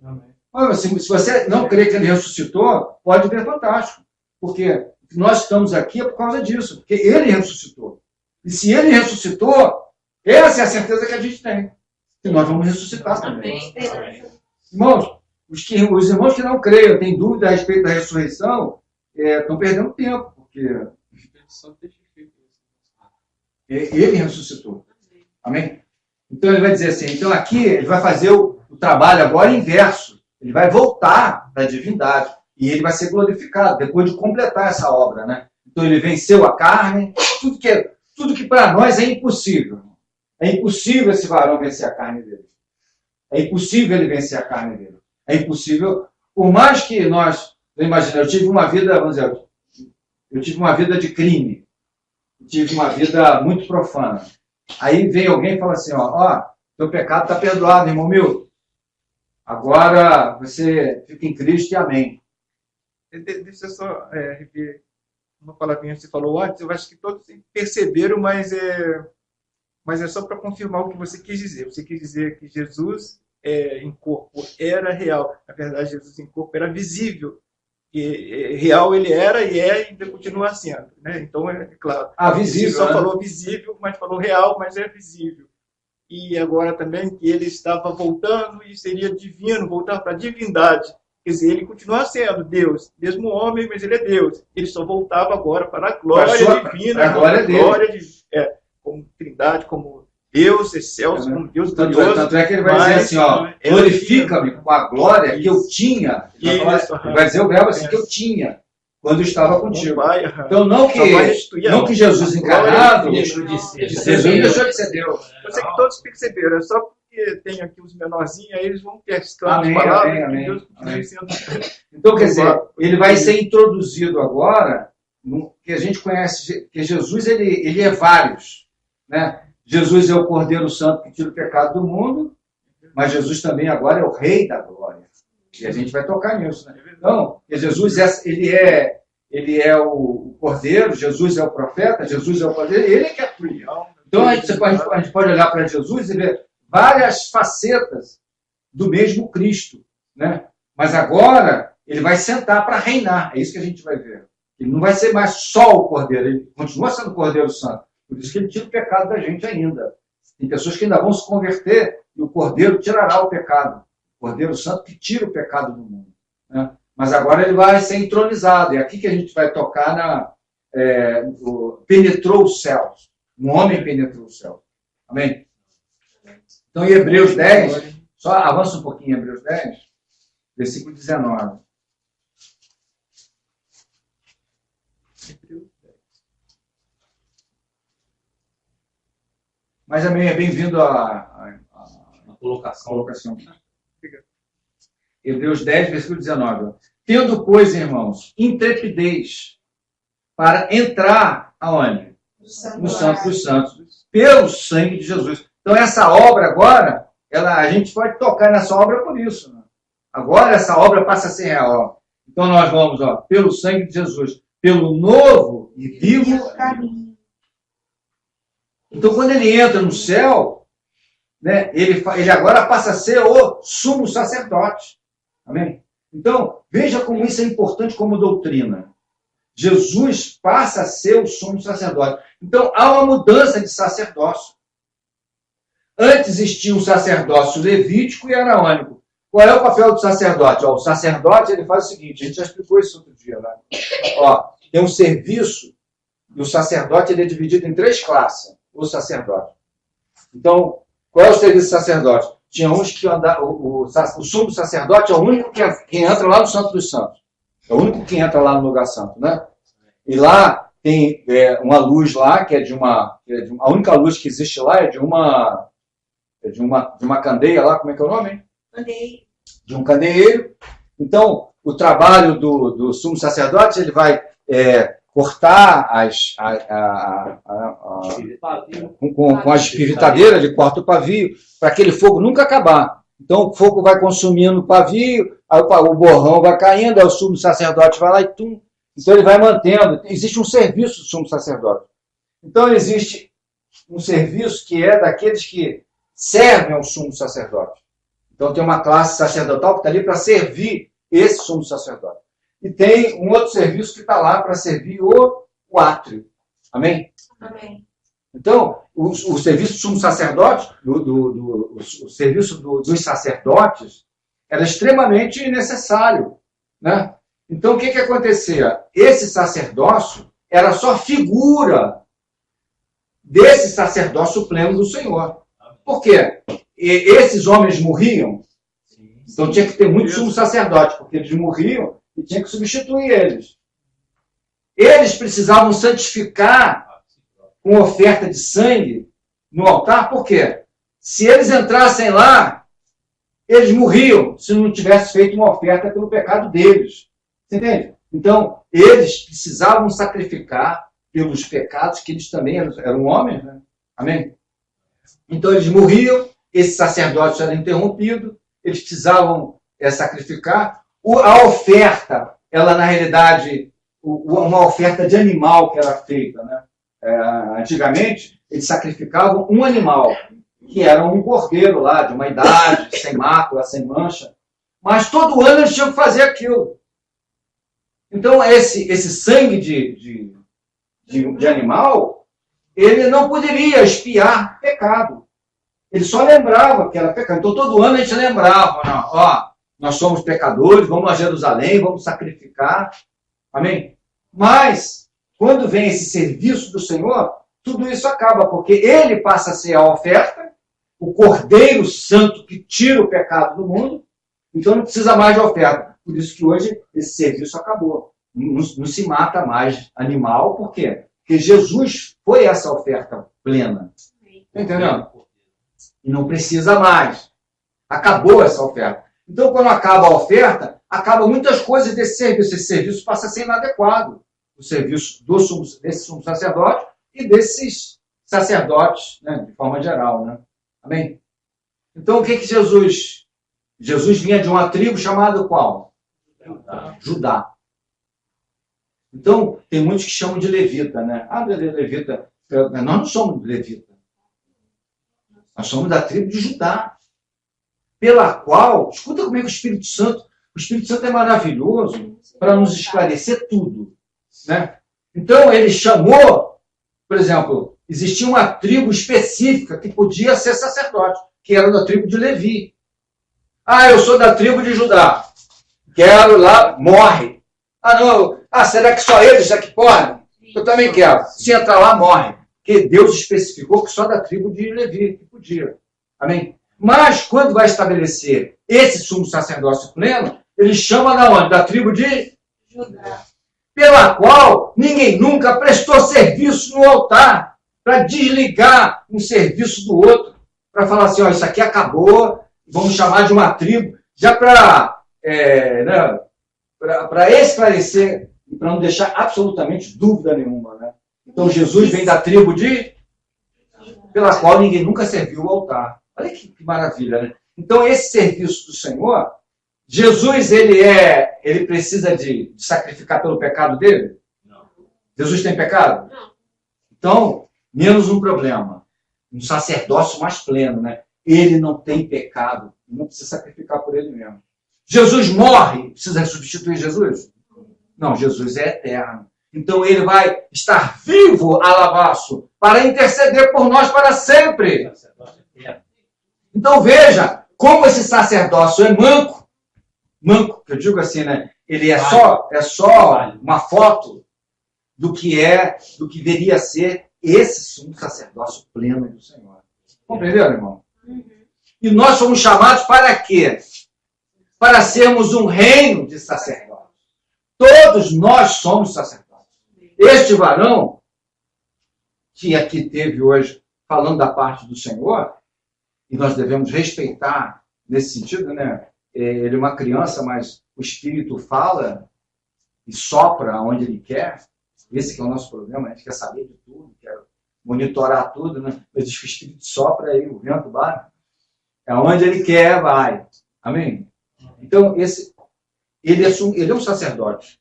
Amém. Olha, se você não crê que ele ressuscitou, pode ver fantástico. Porque nós estamos aqui por causa disso. Porque ele ressuscitou. E se ele ressuscitou, essa é a certeza que a gente tem. Que nós vamos ressuscitar também. Amém. Irmãos, os irmãos que não creiam, têm dúvida a respeito da ressurreição, estão perdendo tempo. Porque ele ressuscitou. Amém? Então ele vai dizer assim, então aqui ele vai fazer o trabalho agora inverso. Ele vai voltar da divindade. E ele vai ser glorificado depois de completar essa obra, né? Então ele venceu a carne, tudo que para nós é impossível. É impossível esse varão vencer a carne dele. É impossível ele vencer a carne dele. É impossível. Por mais que nós, eu tive uma vida, vamos dizer, eu tive uma vida de crime. Eu tive uma vida muito profana. Aí vem alguém e fala assim, ó, teu pecado está perdoado, irmão meu. Agora você fica em Cristo e amém. Deixa eu só repetir uma palavrinha que você falou antes. Eu acho que todos perceberam, mas é só para confirmar o que você quis dizer. Você quis dizer que Jesus em corpo era real. Na verdade, Jesus em corpo era visível. E real ele era e é e ainda continua sendo, né? Então, é claro. Visível. Ele só né? falou visível, mas falou real, mas é visível. E agora também que ele estava voltando e seria divino, voltar para a divindade. Quer dizer, ele continua sendo Deus, mesmo homem, mas ele é Deus. Ele só voltava agora para a glória divina, a glória dele. Como trindade, como Deus, excelso, como Deus glorioso. Tanto é que ele vai dizer assim, ó, glorifica-me com a glória que eu tinha. Ele vai dizer o verbo assim, que eu tinha, quando eu estava contigo. Então, não que Jesus encarnado Deixou de ser. Jesus deixou de ser Deus. Eu sei que todos perceberam, é só porque tem aqui os menorzinhos, aí eles vão pescando Amém, as palavras, amém, que amém, Deus amém. sendo... Então, quer dizer, ele vai ser introduzido agora, que a gente conhece, que Jesus ele é vários, né? Jesus é o Cordeiro Santo que tira o pecado do mundo, mas Jesus também agora é o Rei da Glória. E a gente vai tocar nisso, né? Então, Jesus ele é o Cordeiro, Jesus é o profeta, Jesus é o Cordeiro, ele é que é tudo. Então a gente pode olhar para Jesus e ver várias facetas do mesmo Cristo, né? Mas agora ele vai sentar para reinar, é isso que a gente vai ver. Ele não vai ser mais só o Cordeiro, ele continua sendo o Cordeiro Santo. Por isso que ele tira o pecado da gente ainda. Tem pessoas que ainda vão se converter e o Cordeiro tirará o pecado. O Cordeiro Santo que tira o pecado do mundo, né? Mas agora ele vai ser entronizado. É aqui que a gente vai tocar penetrou os céus. Um homem penetrou os céus. Amém? Então, em Hebreus 10, só avança um pouquinho em Hebreus 10, versículo 19. Mas também é bem-vindo a colocação. Hebreus 10, versículo 19. Tendo, pois, irmãos, intrepidez para entrar aonde? No Santo dos Santos, pelo sangue de Jesus. Então, essa obra agora, a gente pode tocar nessa obra por isso, né? Agora, essa obra passa a ser real. Então, nós vamos, pelo sangue de Jesus, pelo novo e vivo caminho. Então, quando ele entra no céu, né, ele agora passa a ser o sumo sacerdote. Amém? Então, veja como isso é importante como doutrina. Jesus passa a ser o sumo sacerdote. Então, há uma mudança de sacerdócio. Antes existia um sacerdócio levítico e araônico. Qual é o papel do sacerdote? O sacerdote ele faz o seguinte, a gente já explicou isso outro dia, né? Tem um serviço e o sacerdote ele é dividido em 3 classes. O sacerdote. Então, qual é o serviço do sacerdote? Tinha uns que o sumo sacerdote é o único que entra lá no Santo dos Santos. É o único que entra lá no lugar santo, né? E lá tem uma luz lá, que a única luz que existe lá é de uma candeia lá, como é que é o nome? Candeeiro. De um candeeiro. Então, o trabalho do sumo sacerdote, ele vai cortar com a espivitadeira, ele corta o pavio, para aquele fogo nunca acabar. Então o fogo vai consumindo o pavio, aí o borrão vai caindo, aí o sumo sacerdote vai lá e tum. Então ele vai mantendo. Existe um serviço do sumo sacerdote. Então existe um serviço que é daqueles que servem ao sumo sacerdote. Então tem uma classe sacerdotal que está ali para servir esse sumo sacerdote. E tem um outro serviço que está lá para servir o átrio. Amém? Amém. Então, o serviço do sumo sacerdote, o serviço dos sacerdotes, era extremamente necessário, né? Então, o que acontecia? Esse sacerdócio era só figura desse sacerdócio pleno do Senhor. Por quê? Esses homens morriam, então tinha que ter muito sumo sacerdote, porque eles morriam e tinha que substituir eles. Eles precisavam santificar com oferta de sangue no altar, por quê? Se eles entrassem lá, eles morriam se não tivesse feito uma oferta pelo pecado deles. Você entende? Então, eles precisavam sacrificar pelos pecados, que eles também eram homens, né? Amém? Então, eles morriam, esse sacerdócio era interrompido, eles precisavam sacrificar. A oferta, ela na realidade, uma oferta de animal que era feita, né? Antigamente, eles sacrificavam um animal. que era um cordeiro lá, de uma idade, sem mácula, sem mancha. Mas todo ano eles tinham que fazer aquilo. Então, esse sangue de animal, ele não poderia expiar pecado. Ele só lembrava que era pecado. Então, todo ano a gente lembrava, não, ó, nós somos pecadores, vamos a Jerusalém, vamos sacrificar. Amém? Mas, quando vem esse serviço do Senhor, tudo isso acaba, porque ele passa a ser a oferta, o Cordeiro Santo que tira o pecado do mundo, então não precisa mais de oferta. Por isso que hoje esse serviço acabou. Não se mata mais animal, por quê? Porque Jesus foi essa oferta plena. Está entendendo? E não precisa mais. Acabou essa oferta. Então, quando acaba a oferta, acaba muitas coisas desse serviço. Esse serviço passa a ser inadequado. O serviço desse sumo sacerdote e desses sacerdotes, né, de forma geral. Né? Amém? Então, o que Jesus... Jesus vinha de uma tribo chamada qual? Judá. Então, tem muitos que chamam de levita, né? Ah, levita. Nós não somos levita. Nós somos da tribo de Judá. Pela qual, escuta como é que o Espírito Santo é maravilhoso para nos esclarecer tudo. Né? Então, ele chamou, por exemplo, existia uma tribo específica que podia ser sacerdote, que era da tribo de Levi. Ah, eu sou da tribo de Judá. Quero lá, morre. Ah, não. Ah, será que só eles aqui podem? Eu também quero. Se entrar lá, morre. Porque Deus especificou que só da tribo de Levi que podia. Amém? Mas, quando vai estabelecer esse sumo sacerdócio pleno, ele chama da onde? Da tribo de Judá. Pela qual ninguém nunca prestou serviço no altar para desligar um serviço do outro. Para falar assim, ó, isso aqui acabou, vamos chamar de uma tribo, já para esclarecer e para não deixar absolutamente dúvida nenhuma. Né? Então, Jesus vem da tribo pela qual ninguém nunca serviu o altar. Olha que maravilha, né? Então, esse serviço do Senhor, Jesus, ele precisa de sacrificar pelo pecado dele? Não. Jesus tem pecado? Não. Então, menos um problema. Um sacerdócio mais pleno, né? Ele não tem pecado. Não precisa sacrificar por ele mesmo. Jesus morre. Precisa substituir Jesus? Não, Jesus é eterno. Então, ele vai estar vivo, alabaço, para interceder por nós para sempre. Então, veja como esse sacerdócio é manco. Manco, que eu digo assim, né? Ele é só uma foto do que deveria ser esse sumo sacerdócio pleno do Senhor. Compreenderam, irmão? E nós somos chamados para quê? Para sermos um reino de sacerdotes. Todos nós somos sacerdotes. Este varão, que aqui teve hoje, falando da parte do Senhor, e nós devemos respeitar nesse sentido, né? Ele é uma criança, mas o Espírito fala e sopra onde ele quer. Esse que é o nosso problema, a gente quer saber de tudo, quer monitorar tudo, né? Mas diz que o Espírito sopra aí, o vento bate. É onde ele quer, vai. Amém? Então, ele é um sacerdote.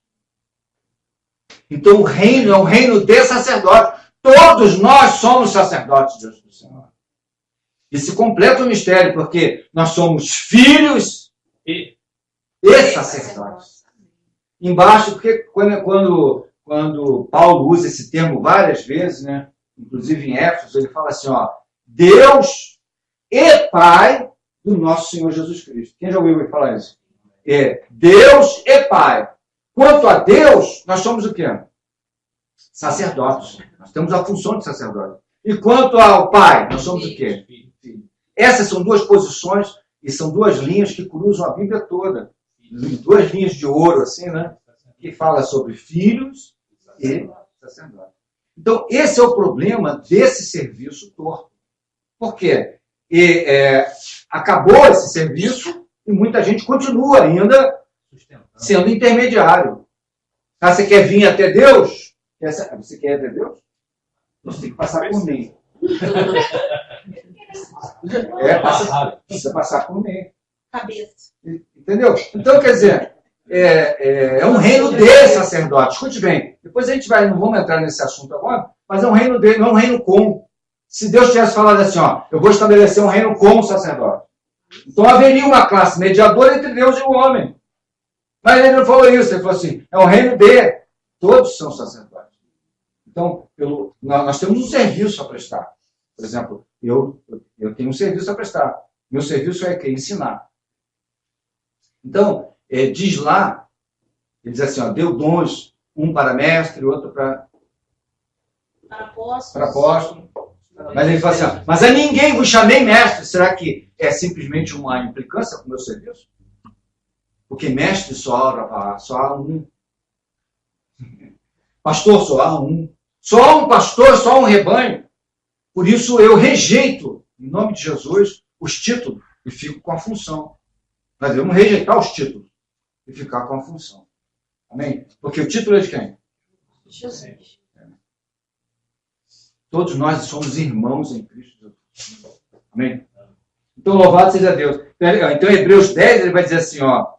Então, o reino é um reino de sacerdote. Todos nós somos sacerdotes de Deus do Senhor. E se completa o mistério, porque nós somos filhos e sacerdotes. Embaixo, porque quando Paulo usa esse termo várias vezes, né? Inclusive em Éfeso, ele fala assim, ó, Deus e Pai do nosso Senhor Jesus Cristo. Quem já ouviu ele falar isso? Deus e Pai. Quanto a Deus, nós somos o quê? Sacerdotes. Nós temos a função de sacerdote. E quanto ao Pai, nós somos o quê? Essas são duas posições e são duas linhas que cruzam a Bíblia toda. Duas linhas de ouro, assim, né? Que fala sobre filhos e sacerdotes. Então, esse é o problema desse serviço torto. Por quê? Acabou esse serviço e muita gente continua ainda sendo intermediário. Ah, você quer vir até Deus? Você quer ir até Deus? Você tem que passar por mim. Precisa passar por mim. Cabeça. Entendeu? Então, quer dizer, é um reino de sacerdote. Escute bem, depois a gente não vamos entrar nesse assunto agora, mas é um reino de, não é um reino com. Se Deus tivesse falado assim, ó, eu vou estabelecer um reino como sacerdote. Então haveria uma classe mediadora entre Deus e o homem. Mas ele não falou isso, ele falou assim, é um reino de todos são sacerdotes. Então, nós temos um serviço a prestar. Por exemplo, eu tenho um serviço a prestar. Meu serviço é que ensinar. Então, diz lá, ele diz assim, ó, deu dons, um para mestre, outro para apóstolo. Mas ele fala assim, ó, mas a ninguém vos chamei mestre. Será que é simplesmente uma implicância com o meu serviço? Porque mestre só há um. Pastor só há um. Só há um pastor, só há um rebanho. Por isso eu rejeito, em nome de Jesus, os títulos e fico com a função. Nós devemos rejeitar os títulos e ficar com a função. Amém? Porque o título é de quem? Jesus. Todos nós somos irmãos em Cristo Jesus. Amém? Então, louvado seja Deus. Então, em Hebreus 10, ele vai dizer assim, ó,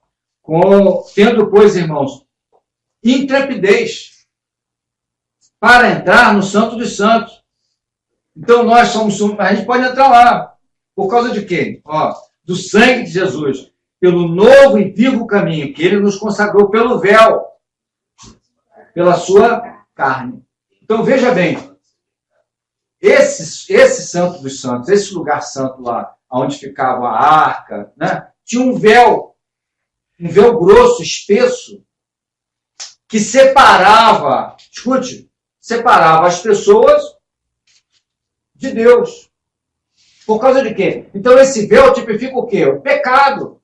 tendo, pois, irmãos, intrepidez para entrar no Santo dos Santos. Então, a gente pode entrar lá. Por causa de quê? Ó, do sangue de Jesus. Pelo novo e vivo caminho que ele nos consagrou pelo véu. Pela sua carne. Então, veja bem. Esse Santo dos Santos, esse lugar santo lá, onde ficava a arca, né, tinha um véu grosso, espesso, que separava, escute, separava as pessoas de Deus. Por causa de quê? Então esse véu tipifica o quê? O pecado.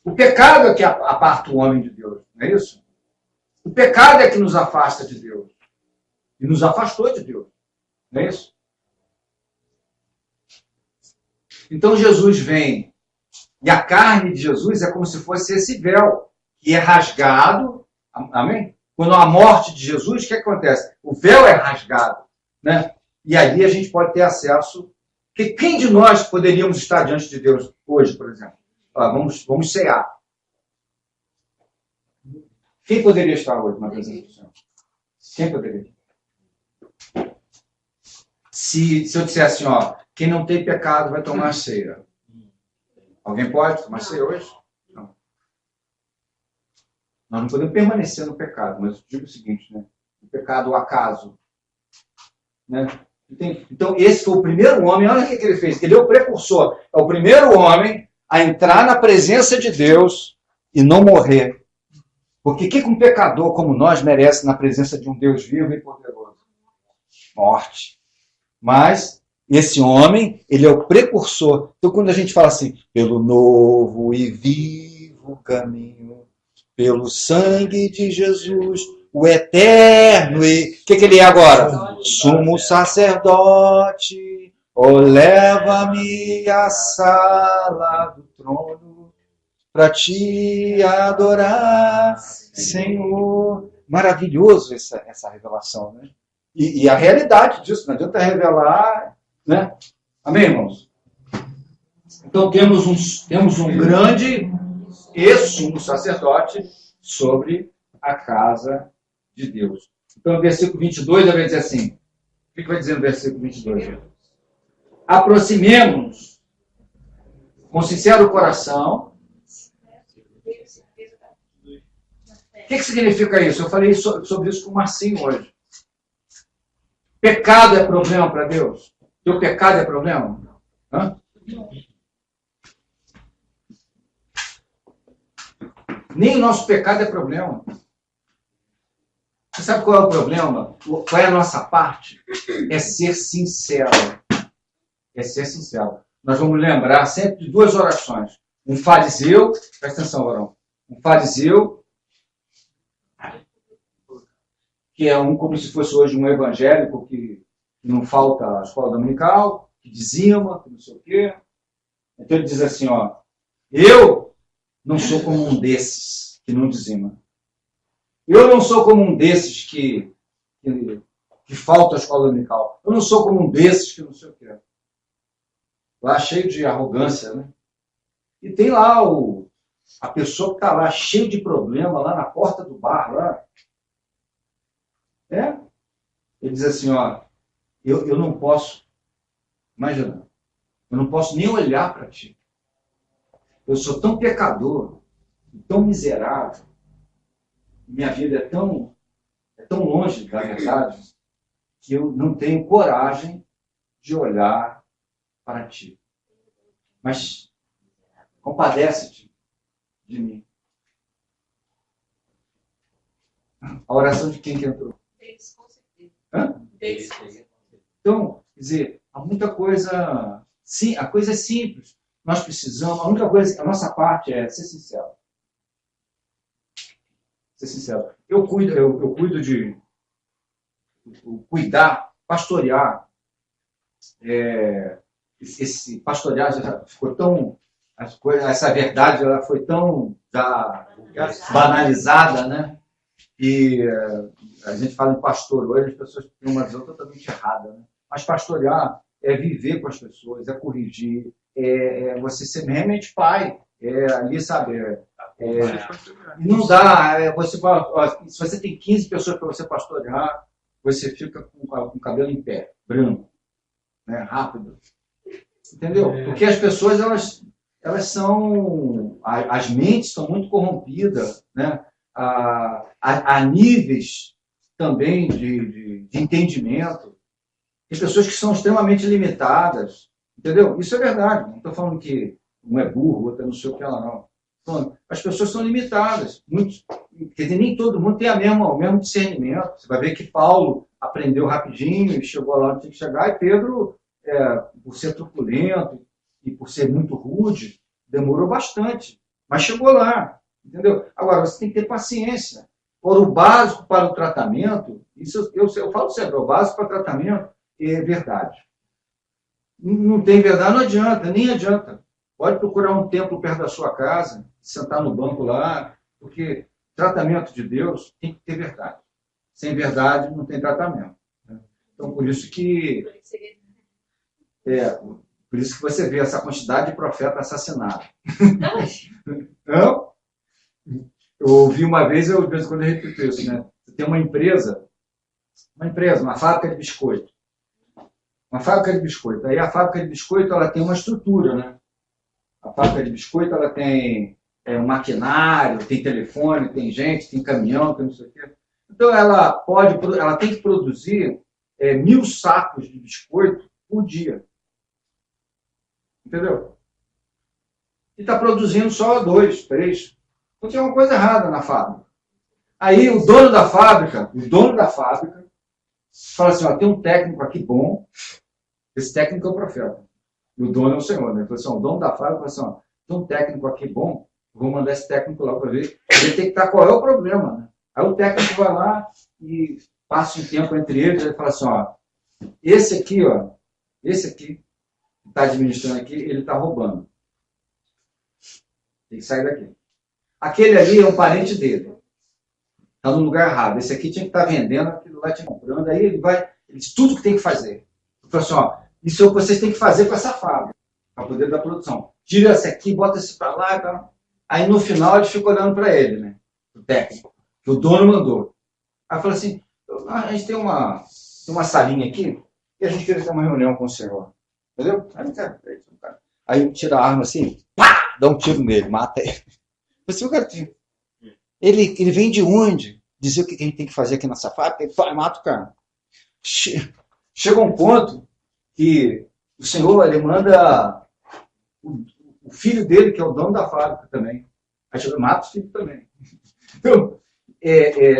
O pecado é que aparta o homem de Deus, não é isso? O pecado é que nos afasta de Deus. E nos afastou de Deus. Não é isso? Então Jesus vem. E a carne de Jesus é como se fosse esse véu, que é rasgado. Amém? Quando há a morte de Jesus, o que acontece? O véu é rasgado. Né? E ali a gente pode ter acesso. Porque quem de nós poderíamos estar diante de Deus hoje, por exemplo? Vamos cear. Quem poderia estar hoje na presença do Senhor? Quem poderia? Se eu dissesse assim, ó, quem não tem pecado vai tomar ceia. Alguém pode tomar ceia hoje? Não. Nós não podemos permanecer no pecado, mas eu digo o seguinte, né? O pecado, o acaso. Né? Então, esse foi o primeiro homem, olha o que ele fez. Ele é o precursor. É o primeiro homem a entrar na presença de Deus e não morrer. Porque o que um pecador como nós merece na presença de um Deus vivo e poderoso? Morte. Mas esse homem, ele é o precursor. Então, quando a gente fala assim, pelo novo e vivo caminho, pelo sangue de Jesus, o eterno e... O que ele é agora? Sumo sacerdote, leva-me à sala do trono para te adorar, Senhor. Maravilhoso essa revelação, né? E a realidade disso, não adianta revelar, né? Amém, irmãos? Então temos um grande e sumo sacerdote sobre a casa de Deus. Então, no versículo 22, ele vai dizer assim, o que vai dizer no versículo 22? Aproximemo-nos com sincero coração. O que significa isso? Eu falei sobre isso com o Marcinho hoje. Pecado é problema para Deus? Teu pecado é problema? Hã? Nem o nosso pecado é problema. Você sabe qual é o problema? Qual é a nossa parte? É ser sincero. É ser sincero. Nós vamos lembrar sempre de duas orações. Um fariseu, presta atenção, varão. Um fariseu, que é como se fosse hoje um evangélico que não falta a escola dominical, que dizima, que não sei o quê. Então ele diz assim, ó, eu não sou como um desses que não dizima. Eu não sou como um desses que falta a escola dominical. Eu não sou como um desses que não sei o quê. Lá cheio de arrogância, né? E tem lá a pessoa que está lá cheio de problema, lá na porta do bar, lá. Ele diz assim, ó, eu não posso, imagina, eu não posso nem olhar para ti. Eu sou tão pecador, tão miserável, minha vida é tão longe da verdade, que eu não tenho coragem de olhar para ti. Mas compadece-te de mim. A oração de quem que entrou? Deles, com certeza. Hã? Deles, com certeza. Então, quer dizer, há muita coisa. Sim, a coisa é simples. Nós precisamos, a única coisa, a nossa parte é ser sincero. Ser sincero. Eu cuido de cuidar, pastorear. Esse pastorear já ficou tão. Essa verdade ela foi tão banalizada, né? E a gente fala em pastor hoje, as pessoas têm uma visão totalmente errada, né? Mas pastorear é viver com as pessoas, é corrigir, é você ser realmente pai, ali, sabe? E não dá, você fala, ó, se você tem 15 pessoas para você pastorear, você fica com o cabelo em pé, branco, né? Rápido. Entendeu? Porque as pessoas, elas são, as mentes estão muito corrompidas, né? A níveis também de entendimento. Tem pessoas que são extremamente limitadas, entendeu? Isso é verdade. Não estou falando que um é burro, outro é não sei o que ela não. As pessoas são limitadas. Quer dizer, nem todo mundo tem o mesmo discernimento. Você vai ver que Paulo aprendeu rapidinho e chegou lá onde tinha que chegar, e Pedro, por ser truculento e por ser muito rude, demorou bastante. Mas chegou lá. Entendeu? Agora, você tem que ter paciência. Ora, o básico para o tratamento, isso eu falo sempre, o básico para o tratamento é verdade. Não tem verdade, não adianta, nem adianta. Pode procurar um templo perto da sua casa, sentar no banco lá, porque tratamento de Deus tem que ter verdade. Sem verdade, não tem tratamento. Então, por isso que você vê essa quantidade de profeta assassinado. Não? Eu ouvi uma vez, de vez em quando eu repito isso, né? Você tem uma empresa, uma fábrica de biscoito. Uma fábrica de biscoito. Aí a fábrica de biscoito, ela tem uma estrutura, né? A fábrica de biscoito, ela tem um maquinário, tem telefone, tem gente, tem caminhão, tem não sei o quê. Então, ela tem que produzir 1.000 sacos de biscoito por dia. Entendeu? E está produzindo só 2, 3. Então tem uma coisa errada na fábrica. Aí o dono da fábrica fala assim, ó, tem um técnico aqui bom, esse técnico é o profeta. E o dono é o Senhor, né? Ele falou assim, ó, o dono da fábrica fala assim, ó, tem um técnico aqui bom, vou mandar esse técnico lá para ver, ele tem que estar qual é o problema, né? Aí o técnico vai lá e passa um tempo entre eles, ele fala assim, ó, esse aqui, que está administrando aqui, ele está roubando. Tem que sair daqui. Aquele ali é um parente dele. Está no lugar errado. Esse aqui tinha que estar vendendo, aquilo lá tinha que comprando. Aí ele diz tudo que tem que fazer. Ele falou assim, ó, isso é o que vocês têm que fazer com essa fábrica, para poder dar produção. Tira esse aqui, bota esse para lá e tal. Aí no final ele fica olhando para ele, né? O técnico, que o dono mandou. Aí falou assim, a gente tem uma salinha aqui e a gente queria ter uma reunião com o senhor. Entendeu? Aí tira a arma assim, pá, dá um tiro nele, mata ele. Você viu, cara? Ele vem de onde? Dizer o que a gente tem que fazer aqui nessa fábrica, ele mata o cara. Chega um ponto que o Senhor ele manda o filho dele, que é o dono da fábrica também. Aí chega, mata o filho também. Então,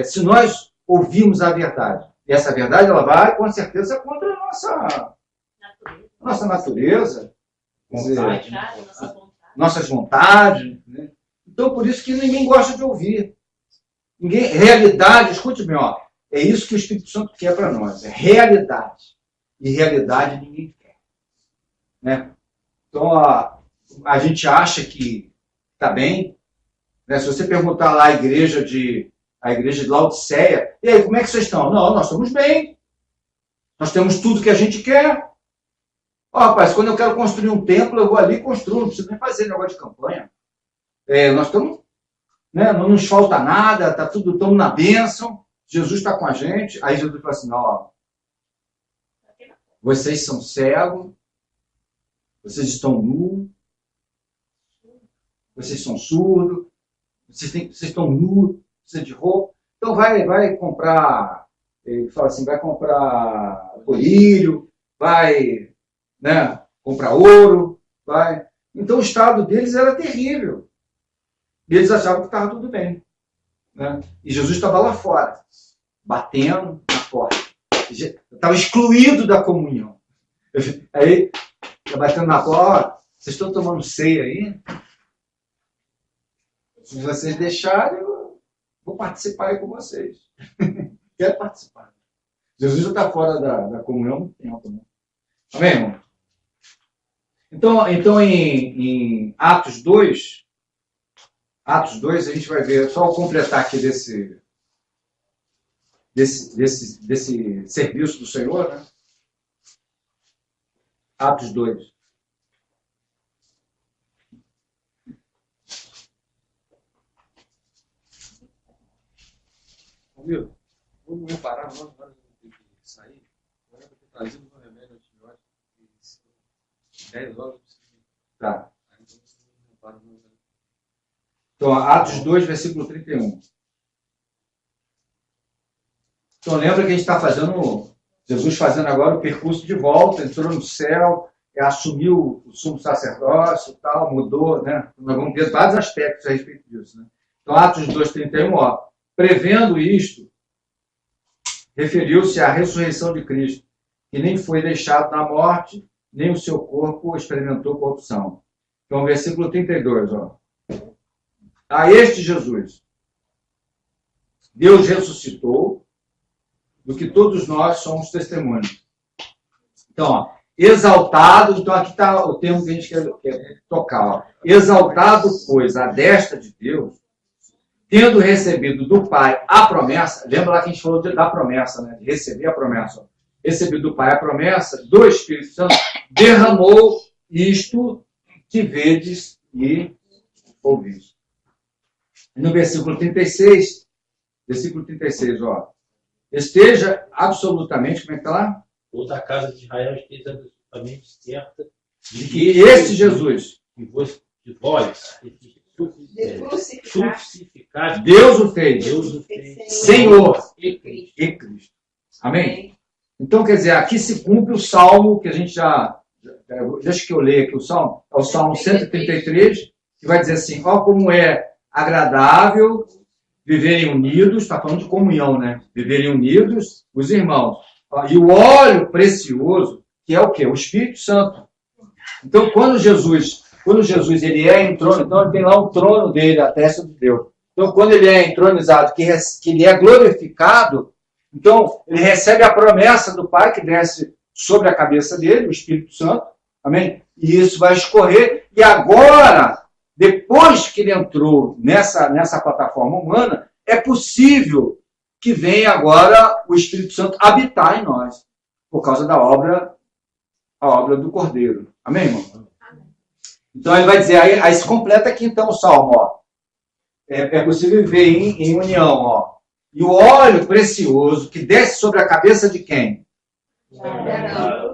se nós ouvirmos a verdade, e essa verdade ela vai com certeza contra a nossa natureza, nossas vontades, né? Então, por isso que ninguém gosta de ouvir. Realidade, escute bem, ó, é isso que o Espírito Santo quer para nós, é realidade. E realidade ninguém quer. Né? Então, a gente acha que está bem. Né? Se você perguntar lá a igreja de Laodiceia, e aí, como é que vocês estão? Não, nós estamos bem. Nós temos tudo que a gente quer. Ó, rapaz, quando eu quero construir um templo, eu vou ali e construo, não preciso nem fazer negócio de campanha. Nós estamos, né, não nos falta nada, tá tudo, estamos na bênção, Jesus está com a gente. Aí Jesus fala assim, não, ó, vocês são cegos, vocês estão nus, vocês são surdos, vocês estão nus, precisam de roupa. Então vai comprar, ele fala assim, vai comprar colírio, vai, né, comprar ouro, vai. Então o estado deles era terrível. E eles achavam que estava tudo bem. Né? E Jesus estava lá fora, batendo na porta. Estava excluído da comunhão. Aí, batendo na porta, vocês estão tomando ceia aí? Se vocês deixarem, eu vou participar aí com vocês. Quero participar. Jesus já está fora da comunhão há muito tempo. Né? Amém, irmão? Então em Atos 2, a gente vai ver, só completar aqui desse serviço do Senhor, né? Atos 2. Viu? Vamos parar, nós vamos ter que sair. Agora eu estou trazendo um remédio antibiótico. 10 horas eu preciso. Tá. Então você não para, não. Então, Atos 2, versículo 31. Então, lembra que a gente está fazendo, Jesus fazendo agora o percurso de volta, entrou no céu, assumiu o sumo sacerdócio, tal, mudou, né? Nós vamos ver vários aspectos a respeito disso, né? Então, Atos 2, 31, ó, prevendo isto, referiu-se à ressurreição de Cristo, que nem foi deixado na morte, nem o seu corpo experimentou corrupção. Então, versículo 32, ó. A este Jesus, Deus ressuscitou, do que todos nós somos testemunhas. Então, ó, exaltado, então aqui está o termo que a gente quer tocar. Ó. Exaltado, pois, à destra de Deus, tendo recebido do Pai a promessa, lembra lá que a gente falou da promessa, né? De receber a promessa. Ó. Recebido do Pai a promessa do Espírito Santo, derramou isto que vedes e ouvis. No versículo 36, ó. Esteja absolutamente, como é que está lá? Toda a casa de Israel esteja absolutamente certa De que esse Jesus, de vós crucificado, Deus o fez, Deus o fez Senhor e Cristo. e Cristo. Amém? Então, quer dizer, aqui se cumpre o Salmo que a gente deixa que eu leia aqui o Salmo, é o Salmo 133, que vai dizer assim, ó como é agradável viverem unidos, está falando de comunhão, né? Viverem unidos os irmãos. E o óleo precioso, que é o quê? O Espírito Santo. Então, quando Jesus ele é entronizado, então ele tem lá o trono dele, a testa de Deus. Então, quando ele é entronizado, que ele é glorificado, então ele recebe a promessa do Pai que desce sobre a cabeça dele, o Espírito Santo. Amém? E isso vai escorrer. E agora, depois que ele entrou nessa plataforma humana, é possível que venha agora o Espírito Santo habitar em nós, por causa da obra do Cordeiro. Amém, irmão? Amém. Então ele vai dizer, aí se completa aqui então o Salmo, ó. É possível viver em união, ó. E o óleo precioso que desce sobre a cabeça de quem?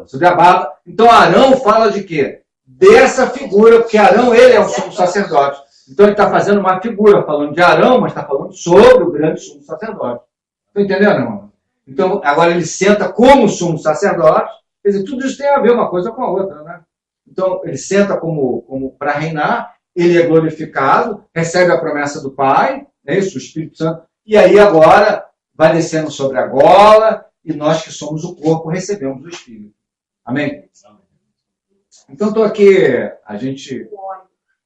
Sobre a barba. Então Arão fala de quê? Dessa figura, porque Arão, ele é o sumo sacerdote. Então ele está fazendo uma figura, falando de Arão, mas está falando sobre o grande sumo sacerdote. Estão entendendo, irmão? Então, agora ele senta como sumo sacerdote, quer dizer, tudo isso tem a ver uma coisa com a outra, né? Então, ele senta como para reinar, ele é glorificado, recebe a promessa do Pai, né, isso, o Espírito Santo, e aí agora vai descendo sobre a gola, e nós que somos o corpo recebemos o Espírito. Amém? Então, estou aqui,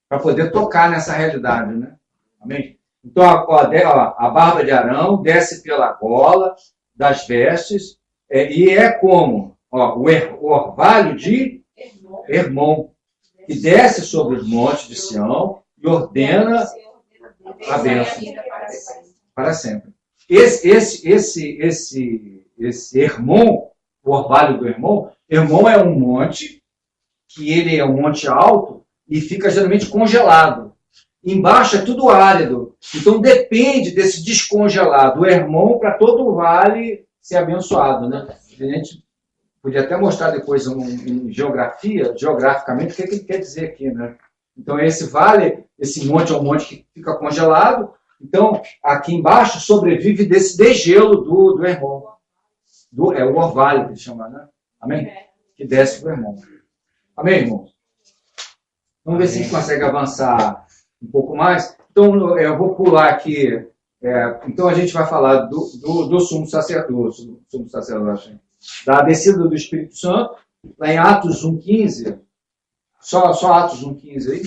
para poder tocar nessa realidade, né? Amém? Então, a barba de Arão desce pela gola das vestes, e é como o orvalho de Hermon, que desce sobre os montes de Sião e ordena a bênção para sempre. Esse Hermon, o orvalho do Hermon é um monte, que ele é um monte alto e fica geralmente congelado. Embaixo é tudo árido. Então depende desse descongelar do Hermon para todo o vale ser abençoado, né? A gente Podia até mostrar depois em geograficamente, o que ele quer dizer aqui, né? Então, esse vale, esse monte é um monte que fica congelado. Então, aqui embaixo sobrevive desse degelo do Hermon. É o orvalho que ele chama, né? Amém? Que desce do Hermon. Amém, irmãos? Vamos ver se a gente consegue avançar um pouco mais. Então, eu vou pular aqui. Então, a gente vai falar do sumo sacerdote, da descida do Espírito Santo, lá em Atos 1,15. Só Atos 1,15 aí.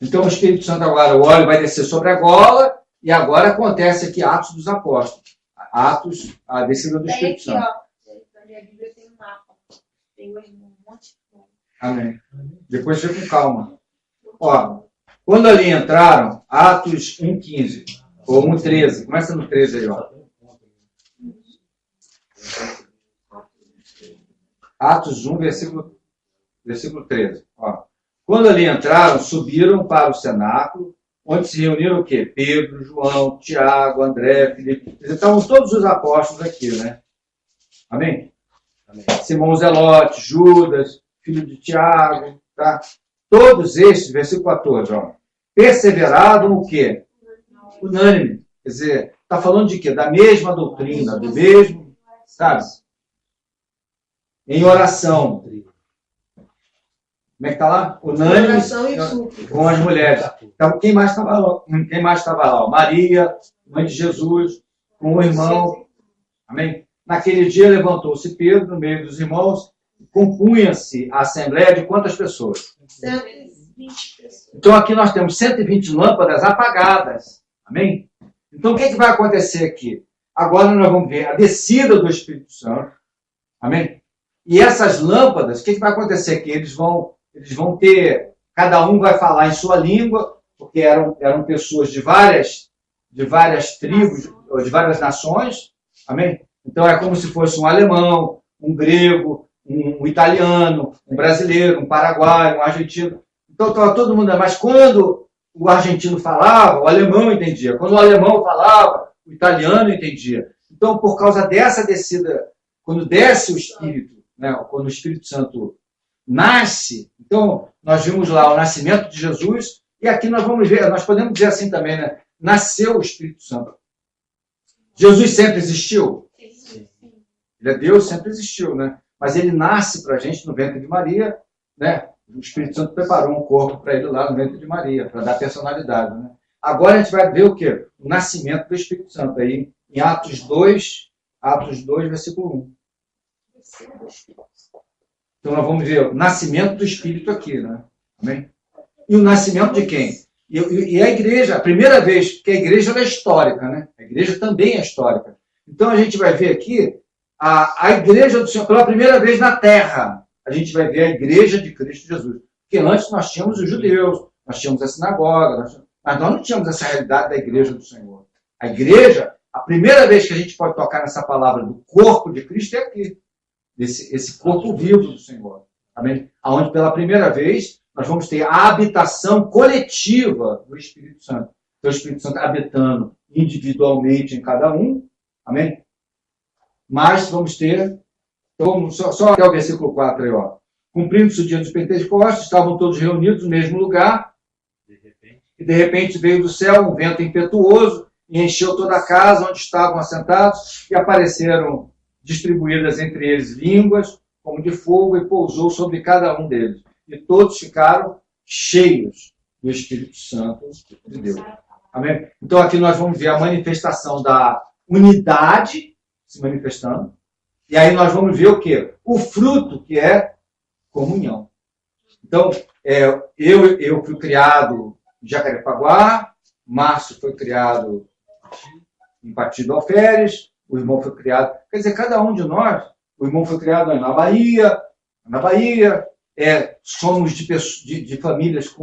Então, o Espírito Santo agora, o óleo vai descer sobre a gola, e agora acontece aqui Atos dos Apóstolos. Atos, a descida do Espírito Santo. Na minha Bíblia tem um mapa. Tem um monte de coisa. Amém. Depois fica com calma. Ó, quando ali entraram, Atos 1,15, ou 1,13, começa no 13 aí, ó. Atos 1, versículo 13. Ó. Quando ali entraram, subiram para o cenáculo, onde se reuniram o quê? Pedro, João, Tiago, André, Filipe. Eles estavam todos os apóstolos aqui, né? Amém? Amém. Simão Zelote, Judas, filho de Tiago, tá? Todos estes, versículo 14, ó. Perseveraram o quê? Unânime. Quer dizer, está falando de quê? Da mesma doutrina, do mesmo, sabe? Em oração. Como é que está lá? Unânime Oração e súplica. com as mulheres. Então, quem mais estava lá? Quem mais estava lá? Maria, mãe de Jesus, com o irmão. Amém? Naquele dia levantou-se Pedro no meio dos irmãos, compunha-se a assembleia de quantas pessoas? 120 pessoas. Então aqui nós temos 120 lâmpadas apagadas. Amém? Então o que vai acontecer aqui? Agora nós vamos ver a descida do Espírito Santo. Amém? E essas lâmpadas, o que vai acontecer aqui? Eles vão ter, cada um vai falar em sua língua, porque eram pessoas de várias tribos, ou de várias nações. Amém? Então é como se fosse um alemão, um grego, um italiano, um brasileiro, um paraguaio, um argentino. Então estava todo mundo. Mas quando o argentino falava, o alemão entendia. Quando o alemão falava, o italiano entendia. Então, por causa dessa descida, quando desce o Espírito, né, quando o Espírito Santo nasce, então nós vimos lá o nascimento de Jesus, e aqui nós vamos ver, nós podemos dizer assim também, né? Nasceu o Espírito Santo. Jesus sempre existiu? Ele é Deus, sempre existiu, né? Mas ele nasce para a gente no ventre de Maria, né? O Espírito Santo preparou um corpo para ele lá no ventre de Maria, para dar personalidade, né? Agora a gente vai ver o quê? O nascimento do Espírito Santo, aí em Atos 2, versículo 1. Então nós vamos ver o nascimento do Espírito aqui, né? Amém? E o nascimento de quem? E a igreja, a primeira vez, que a igreja é histórica, né? A igreja também é histórica. Então a gente vai ver aqui a igreja do Senhor, pela primeira vez na terra, a gente vai ver a igreja de Cristo Jesus. Porque antes nós tínhamos os judeus, nós tínhamos a sinagoga, mas nós não tínhamos essa realidade da igreja do Senhor. A igreja, a primeira vez que a gente pode tocar nessa palavra do corpo de Cristo é aqui. Esse corpo vivo do Senhor. Amém? Onde pela primeira vez nós vamos ter a habitação coletiva do Espírito Santo. Então, o Espírito Santo habitando individualmente em cada um. Amém? Mas vamos ter, então, só até o versículo 4 aí, ó. Cumprindo-se o dia dos Pentecostes, estavam todos reunidos no mesmo lugar, e de repente veio do céu um vento impetuoso e encheu toda a casa onde estavam assentados, e apareceram distribuídas entre eles línguas, como de fogo, e pousou sobre cada um deles. E todos ficaram cheios do Espírito Santo de Deus. Amém? Então aqui nós vamos ver a manifestação da unidade se manifestando. E aí nós vamos ver o quê? O fruto, que é comunhão. Então, eu fui criado em Jacarepaguá, Márcio foi criado em Partido Alferes, o irmão foi criado... Quer dizer, cada um de nós, o irmão foi criado na Bahia, somos de famílias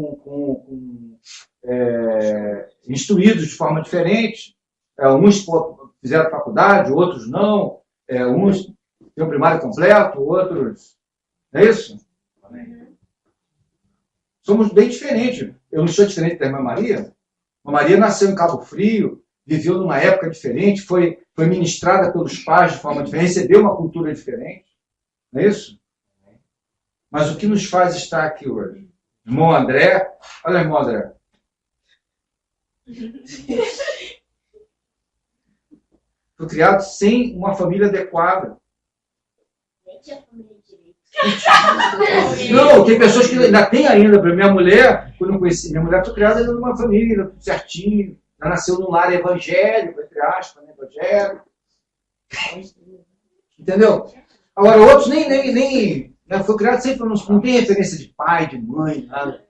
instruídos de forma diferente, uns fizeram faculdade, outros não, uns têm o primário completo, outros... Não é isso? Somos bem diferentes. Eu não sou diferente da irmã Maria. A Maria nasceu em Cabo Frio, viveu numa época diferente, foi ministrada pelos pais de forma diferente, recebeu uma cultura diferente. Não é isso? Mas o que nos faz estar aqui hoje? Irmão André, olha, irmão André. Foi criado sem uma família adequada. Nem tinha família direito. Não, tem pessoas que ainda tem ainda. Minha mulher, quando eu conheci, minha mulher foi criada ainda numa família, tudo certinho. Ela nasceu num lar evangélico, entre aspas, né, evangélico. Entendeu? Agora, outros nem foi criado sempre, não tem referência de pai, de mãe, nada.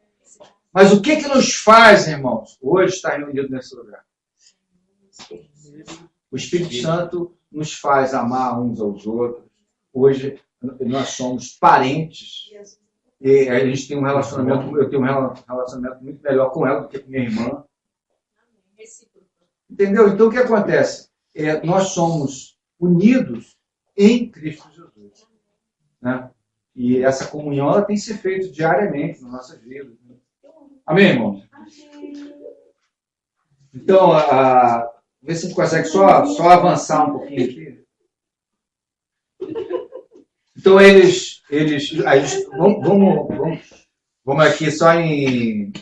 Mas o que nos faz, irmãos, hoje estar reunido nesse lugar? O Espírito Santo nos faz amar uns aos outros. Hoje nós somos parentes. E a gente tem um relacionamento, eu tenho um relacionamento muito melhor com ela do que com minha irmã. Entendeu? Então o que acontece? Nós somos unidos em Cristo Jesus. Né? E essa comunhão ela tem que ser feita diariamente na nossa vida. Amém, irmão? Então, vê se a gente consegue só avançar um pouquinho aqui. Então, vamos aqui só em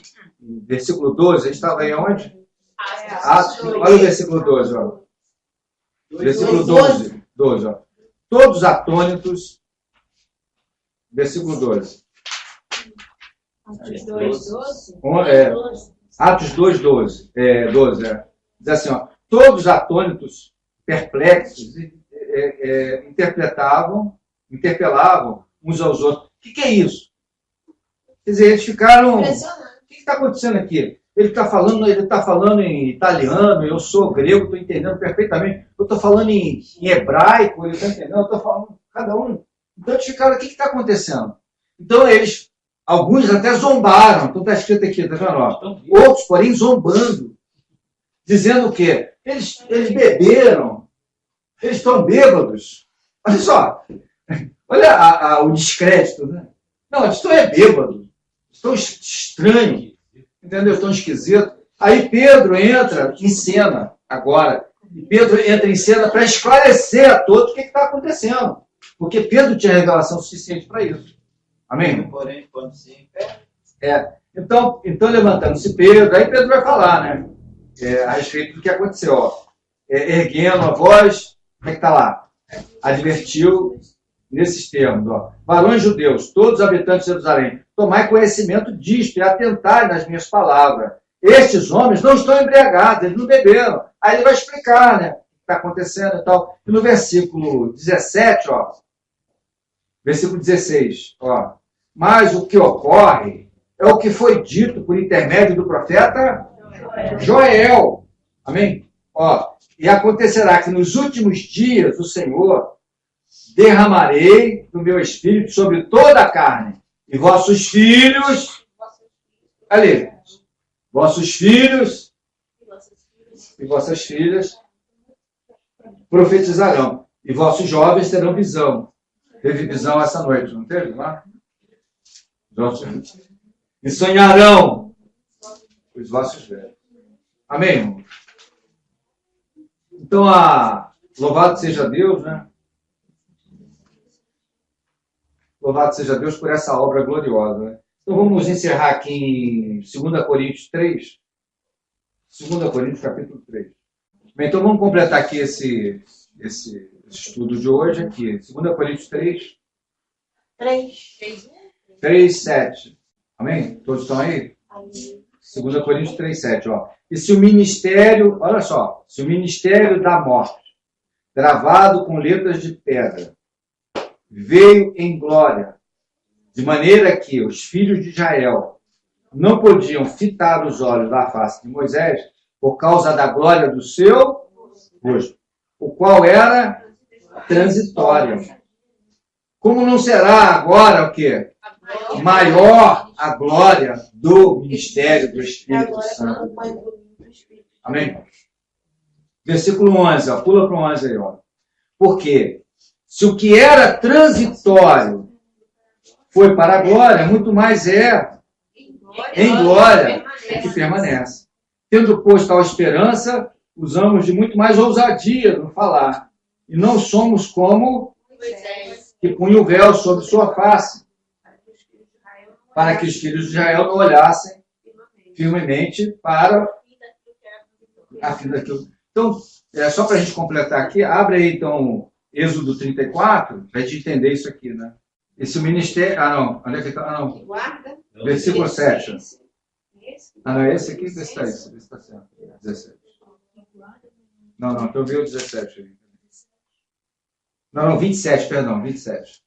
versículo 12. A gente estava aí onde? Olha o versículo 12. Ó. Versículo 12. Ó. Todos atônitos. Versículo 12. Atos 2:12? Atos 2:12. 12. Diz assim, ó. Todos atônitos, perplexos, interpelavam uns aos outros. O que é isso? Quer dizer, eles ficaram... O que está acontecendo aqui? Ele está falando em italiano, eu sou grego, estou entendendo perfeitamente. Eu estou falando em hebraico, ele está entendendo, eu estou falando cada um. Então eles ficaram, o que está acontecendo? Então alguns até zombaram, então está escrito aqui, está vendo? Outros, porém, zombando, dizendo o quê? Eles beberam, eles estão bêbados. Olha só, olha o descrédito, né? Não, eles estão bêbados, estão estranhos, entendeu? Estão esquisitos. Aí Pedro entra em cena agora, e Pedro entra em cena para esclarecer a todos o que está acontecendo, porque Pedro tinha revelação suficiente para isso. Amém? Porém, quando se Então levantando-se Pedro, aí Pedro vai falar, né? A respeito do que aconteceu. Ó. Erguendo a voz, como é que está lá? Advertiu nesses termos. Ó. Varões judeus, todos os habitantes de Jerusalém, tomai conhecimento disto e atentai nas minhas palavras. Estes homens não estão embriagados, eles não beberam. Aí ele vai explicar, né? O que está acontecendo e tal. E no versículo 17, ó. Versículo 16, ó. Mas o que ocorre é o que foi dito por intermédio do profeta Joel. Amém? Ó, e acontecerá que nos últimos dias o Senhor derramarei do meu espírito sobre toda a carne. E vossos filhos, ali, vossos filhos e vossas filhas profetizarão. E vossos jovens terão visão. Teve visão essa noite, não teve? Lá? E sonharão os vossos velhos. Amém, irmão? Então, louvado seja Deus, né? Louvado seja Deus por essa obra gloriosa, né? Então, vamos encerrar aqui em 2 Coríntios 3. 2 Coríntios, capítulo 3. Bem, então, vamos completar aqui esse estudo de hoje aqui. 2 Coríntios 3. 3, 7. Amém? Todos estão aí? 2 Coríntios 3, 7. Ó. E se o ministério, olha só, se o ministério da morte, gravado com letras de pedra, veio em glória, de maneira que os filhos de Israel não podiam fitar os olhos da face de Moisés por causa da glória do seu rosto, o qual era transitório. Como não será agora o quê? Maior a glória do ministério do Espírito Santo. Amém? Versículo 11, ó, pula para o 11 aí. Ó. Porque se o que era transitório foi para a glória, muito mais em glória o que permanece. Tendo posto a esperança, usamos de muito mais ousadia no falar. E não somos como Moisés, que punha o véu sobre sua face, para que os filhos de Israel não olhassem firmemente para a fim daquilo. Então, só para a gente completar aqui, abre aí então Êxodo 34, para a gente entender isso aqui, né? Esse ministério. Ah, não. Onde é que está? Ah, não. guarda. Versículo 7. Esse. Ah, não, esse aqui, vê se está isso. Vê se está certo. 17. Não, então veio o 17 aí. Não, 27, perdão, 27.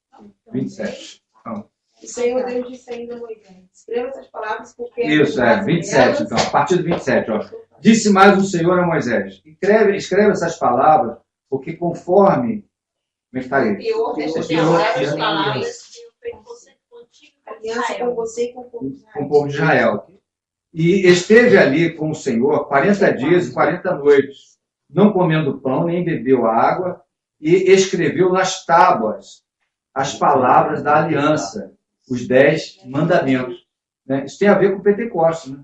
27. Não. O Senhor Deus disse ainda a Moisés: escreva essas palavras porque. Isso, 27, então, a partir do 27, ó. Disse mais o Senhor a Moisés: escreve essas palavras, porque conforme. Como é que está aí? Pior, essas palavras que eu fiz contigo, aliança com você e com o povo de Com o povo de Israel. E esteve ali com o Senhor 40 dias e 40 noites, não comendo pão, nem bebeu água, e escreveu nas tábuas as palavras da aliança, os 10 mandamentos. Né? Isso tem a ver com o Pentecostes, né?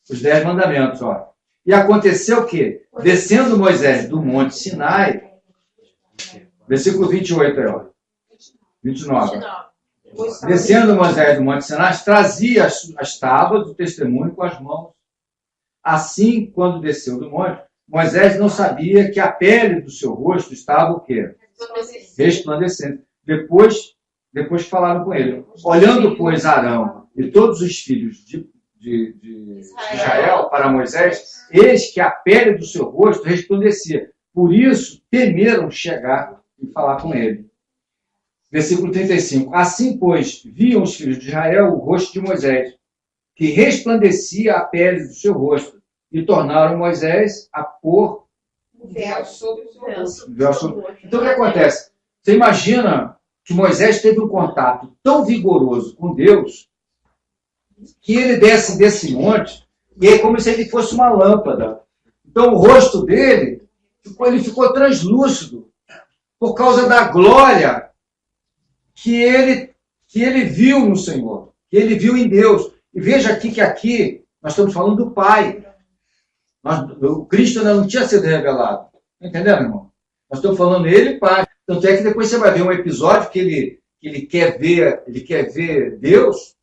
Os 10 mandamentos. Ó. E aconteceu o quê? Descendo Moisés do monte Sinai, versículo 28 aí, ó. 29. Descendo Moisés do monte Sinai, trazia as tábuas do testemunho com as mãos. Assim, quando desceu do monte, Moisés não sabia que a pele do seu rosto estava o quê? Resplandecendo. Depois que falaram com ele. Olhando, pois, Arão e todos os filhos de Israel para Moisés, eis que a pele do seu rosto resplandecia. Por isso, temeram chegar e falar com ele. Versículo 35. Assim, pois, viam os filhos de Israel o rosto de Moisés, que resplandecia a pele do seu rosto, e tornaram Moisés a pôr o véu sobre o seu rosto. véu sobre. Então, o que acontece? Você imagina que Moisés teve um contato tão vigoroso com Deus, que ele desce desse monte, e é como se ele fosse uma lâmpada. Então, o rosto dele, ele ficou translúcido, por causa da glória que ele viu no Senhor, que ele viu em Deus. E veja aqui que aqui nós estamos falando do Pai. O Cristo ainda não tinha sido revelado. Está entendendo, irmão? Nós estamos falando ele, Pai. Tanto é que depois você vai ver um episódio que ele quer ver Deus,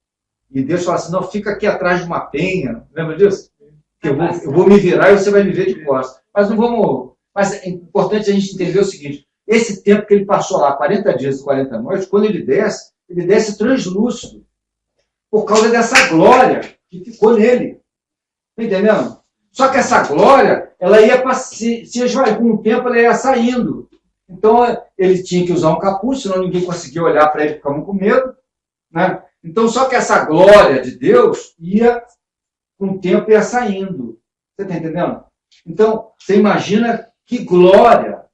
e Deus fala assim, não, fica aqui atrás de uma penha. Lembra disso? Eu vou me virar e você vai me ver de costas. Mas não vamos. Mas é importante a gente entender o seguinte: esse tempo que ele passou lá, 40 dias e 40 noites, quando ele desce translúcido, por causa dessa glória que ficou nele. Está entendendo? Só que essa glória, ela ia se esvaindo, com o tempo ela ia saindo. Então, ele tinha que usar um capuz, senão ninguém conseguia olhar para ele, ficavam com medo. Né? Então, só que essa glória de Deus com o tempo, ia saindo. Você está entendendo? Então, você imagina que glória,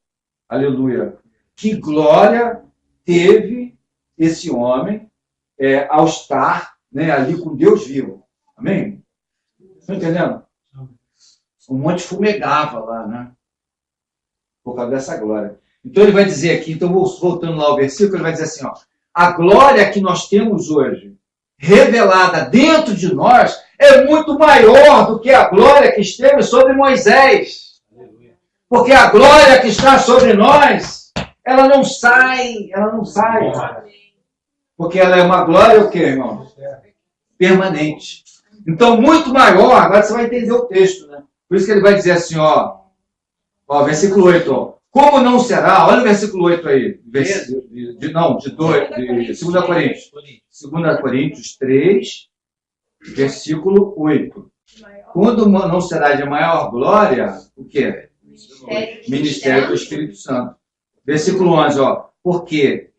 aleluia, que glória teve esse homem ao estar, né, ali com Deus vivo. Amém? Estão entendendo? O monte fumegava lá, né? Por causa dessa glória. Então ele vai dizer aqui, então voltando lá ao versículo, ele vai dizer assim, ó, a glória que nós temos hoje, revelada dentro de nós, é muito maior do que a glória que esteve sobre Moisés. Porque a glória que está sobre nós, ela não sai. Porque ela é uma glória o quê, irmão? Permanente. Então, muito maior, agora você vai entender o texto, né? Por isso que ele vai dizer assim, ó versículo 8, ó. Como não será, olha o versículo 8 aí, de 2 Coríntios. 2 Coríntios 3, versículo 8. Quando não será de maior glória, o quê? Ministério do Espírito Santo. Versículo 11, ó. Porque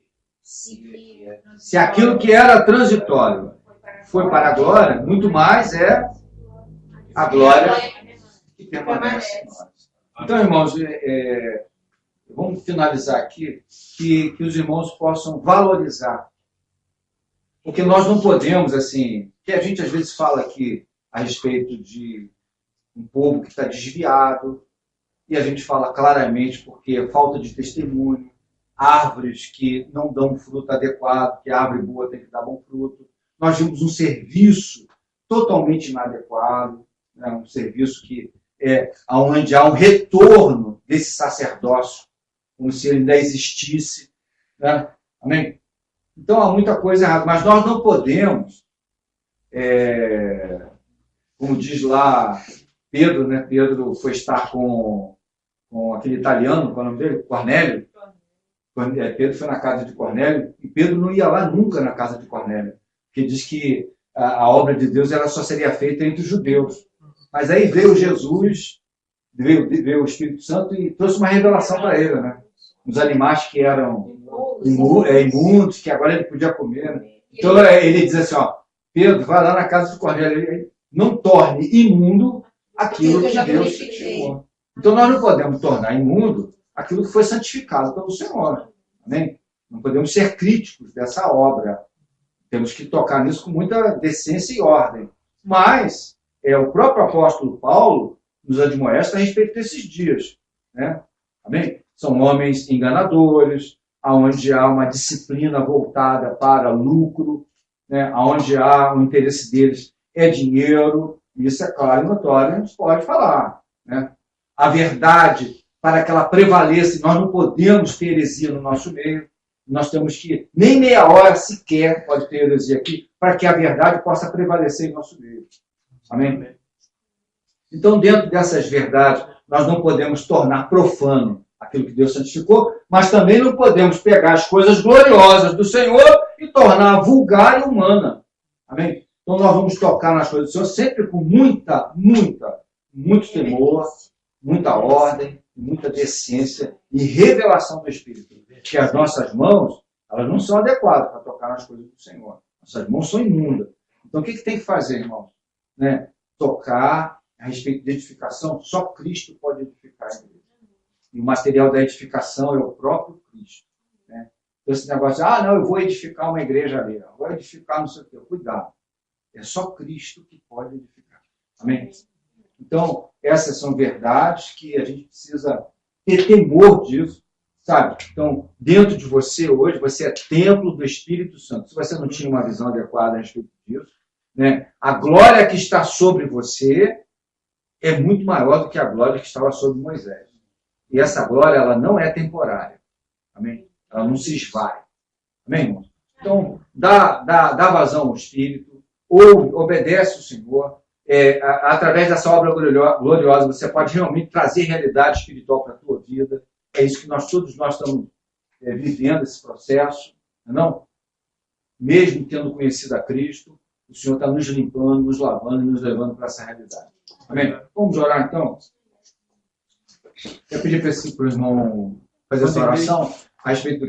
se aquilo que era transitório foi para a glória, muito mais é a glória que permanece. Então, irmãos, vamos finalizar aqui, que os irmãos possam valorizar. Porque nós não podemos, assim, que a gente às vezes fala aqui a respeito de um povo que está desviado, e a gente fala claramente porque falta de testemunho, árvores que não dão fruto adequado, que a árvore boa tem que dar bom fruto. Nós vimos um serviço totalmente inadequado, né? Um serviço que onde há um retorno desse sacerdócio, como se ele ainda existisse. Né? Amém? Então há muita coisa errada, mas nós não podemos, como diz lá Pedro, né? Pedro foi estar com aquele italiano, qual é o nome dele? Cornélio. Pedro foi na casa de Cornélio, e Pedro não ia lá nunca na casa de Cornélio, porque diz que a obra de Deus ela só seria feita entre os judeus. Mas aí veio Jesus, veio o Espírito Santo e trouxe uma revelação para ele, né? Os animais que eram imundos, que agora ele podia comer. Né? Então ele diz assim, ó, Pedro, vai lá na casa de Cornélio, não torne imundo aquilo que Deus santificou. Então nós não podemos tornar imundo aquilo que foi santificado pelo Senhor. Amém? Não podemos ser críticos dessa obra. Temos que tocar nisso com muita decência e ordem. Mas o próprio apóstolo Paulo nos admoesta a respeito desses dias. Né? Amém? São homens enganadores, onde há uma disciplina voltada para lucro, né? Onde há o interesse deles dinheiro. Isso é claro e notório, a gente pode falar. Né? A verdade, para que ela prevaleça, nós não podemos ter heresia no nosso meio. Nós temos que, nem meia hora sequer pode ter heresia aqui, para que a verdade possa prevalecer em nosso meio. Amém? Então, dentro dessas verdades, nós não podemos tornar profano aquilo que Deus santificou, mas também não podemos pegar as coisas gloriosas do Senhor e tornar vulgar e humana. Amém? Então, nós vamos tocar nas coisas do Senhor sempre com muito temor, muita ordem, muita decência e revelação do Espírito. Que as nossas mãos, elas não são adequadas para tocar nas coisas do Senhor. Nossas mãos são imundas. Então, o que tem que fazer, irmãos? Né? Tocar a respeito de edificação, só Cristo pode edificar a igreja. E o material da edificação é o próprio Cristo. Né? Então, esse negócio de, não, eu vou edificar uma igreja ali, eu vou edificar não sei o quê. Cuidado. É só Cristo que pode edificar. Amém? Então, essas são verdades que a gente precisa ter temor disso, sabe? Então, dentro de você hoje, você é templo do Espírito Santo. Se você não tinha uma visão adequada a respeito disso, né? A glória que está sobre você é muito maior do que a glória que estava sobre Moisés. E essa glória, ela não é temporária. Amém? Ela não se esvai. Amém, irmão? Então, dá vazão ao Espírito, ou obedece o Senhor. Através dessa obra gloriosa, você pode realmente trazer realidade espiritual para a tua vida. É isso que todos nós estamos vivendo, esse processo. Não? Mesmo tendo conhecido a Cristo, o Senhor está nos limpando, nos lavando e nos levando para essa realidade. Amém? Vamos orar, então? Eu pedi para o irmão fazer essa oração a respeito do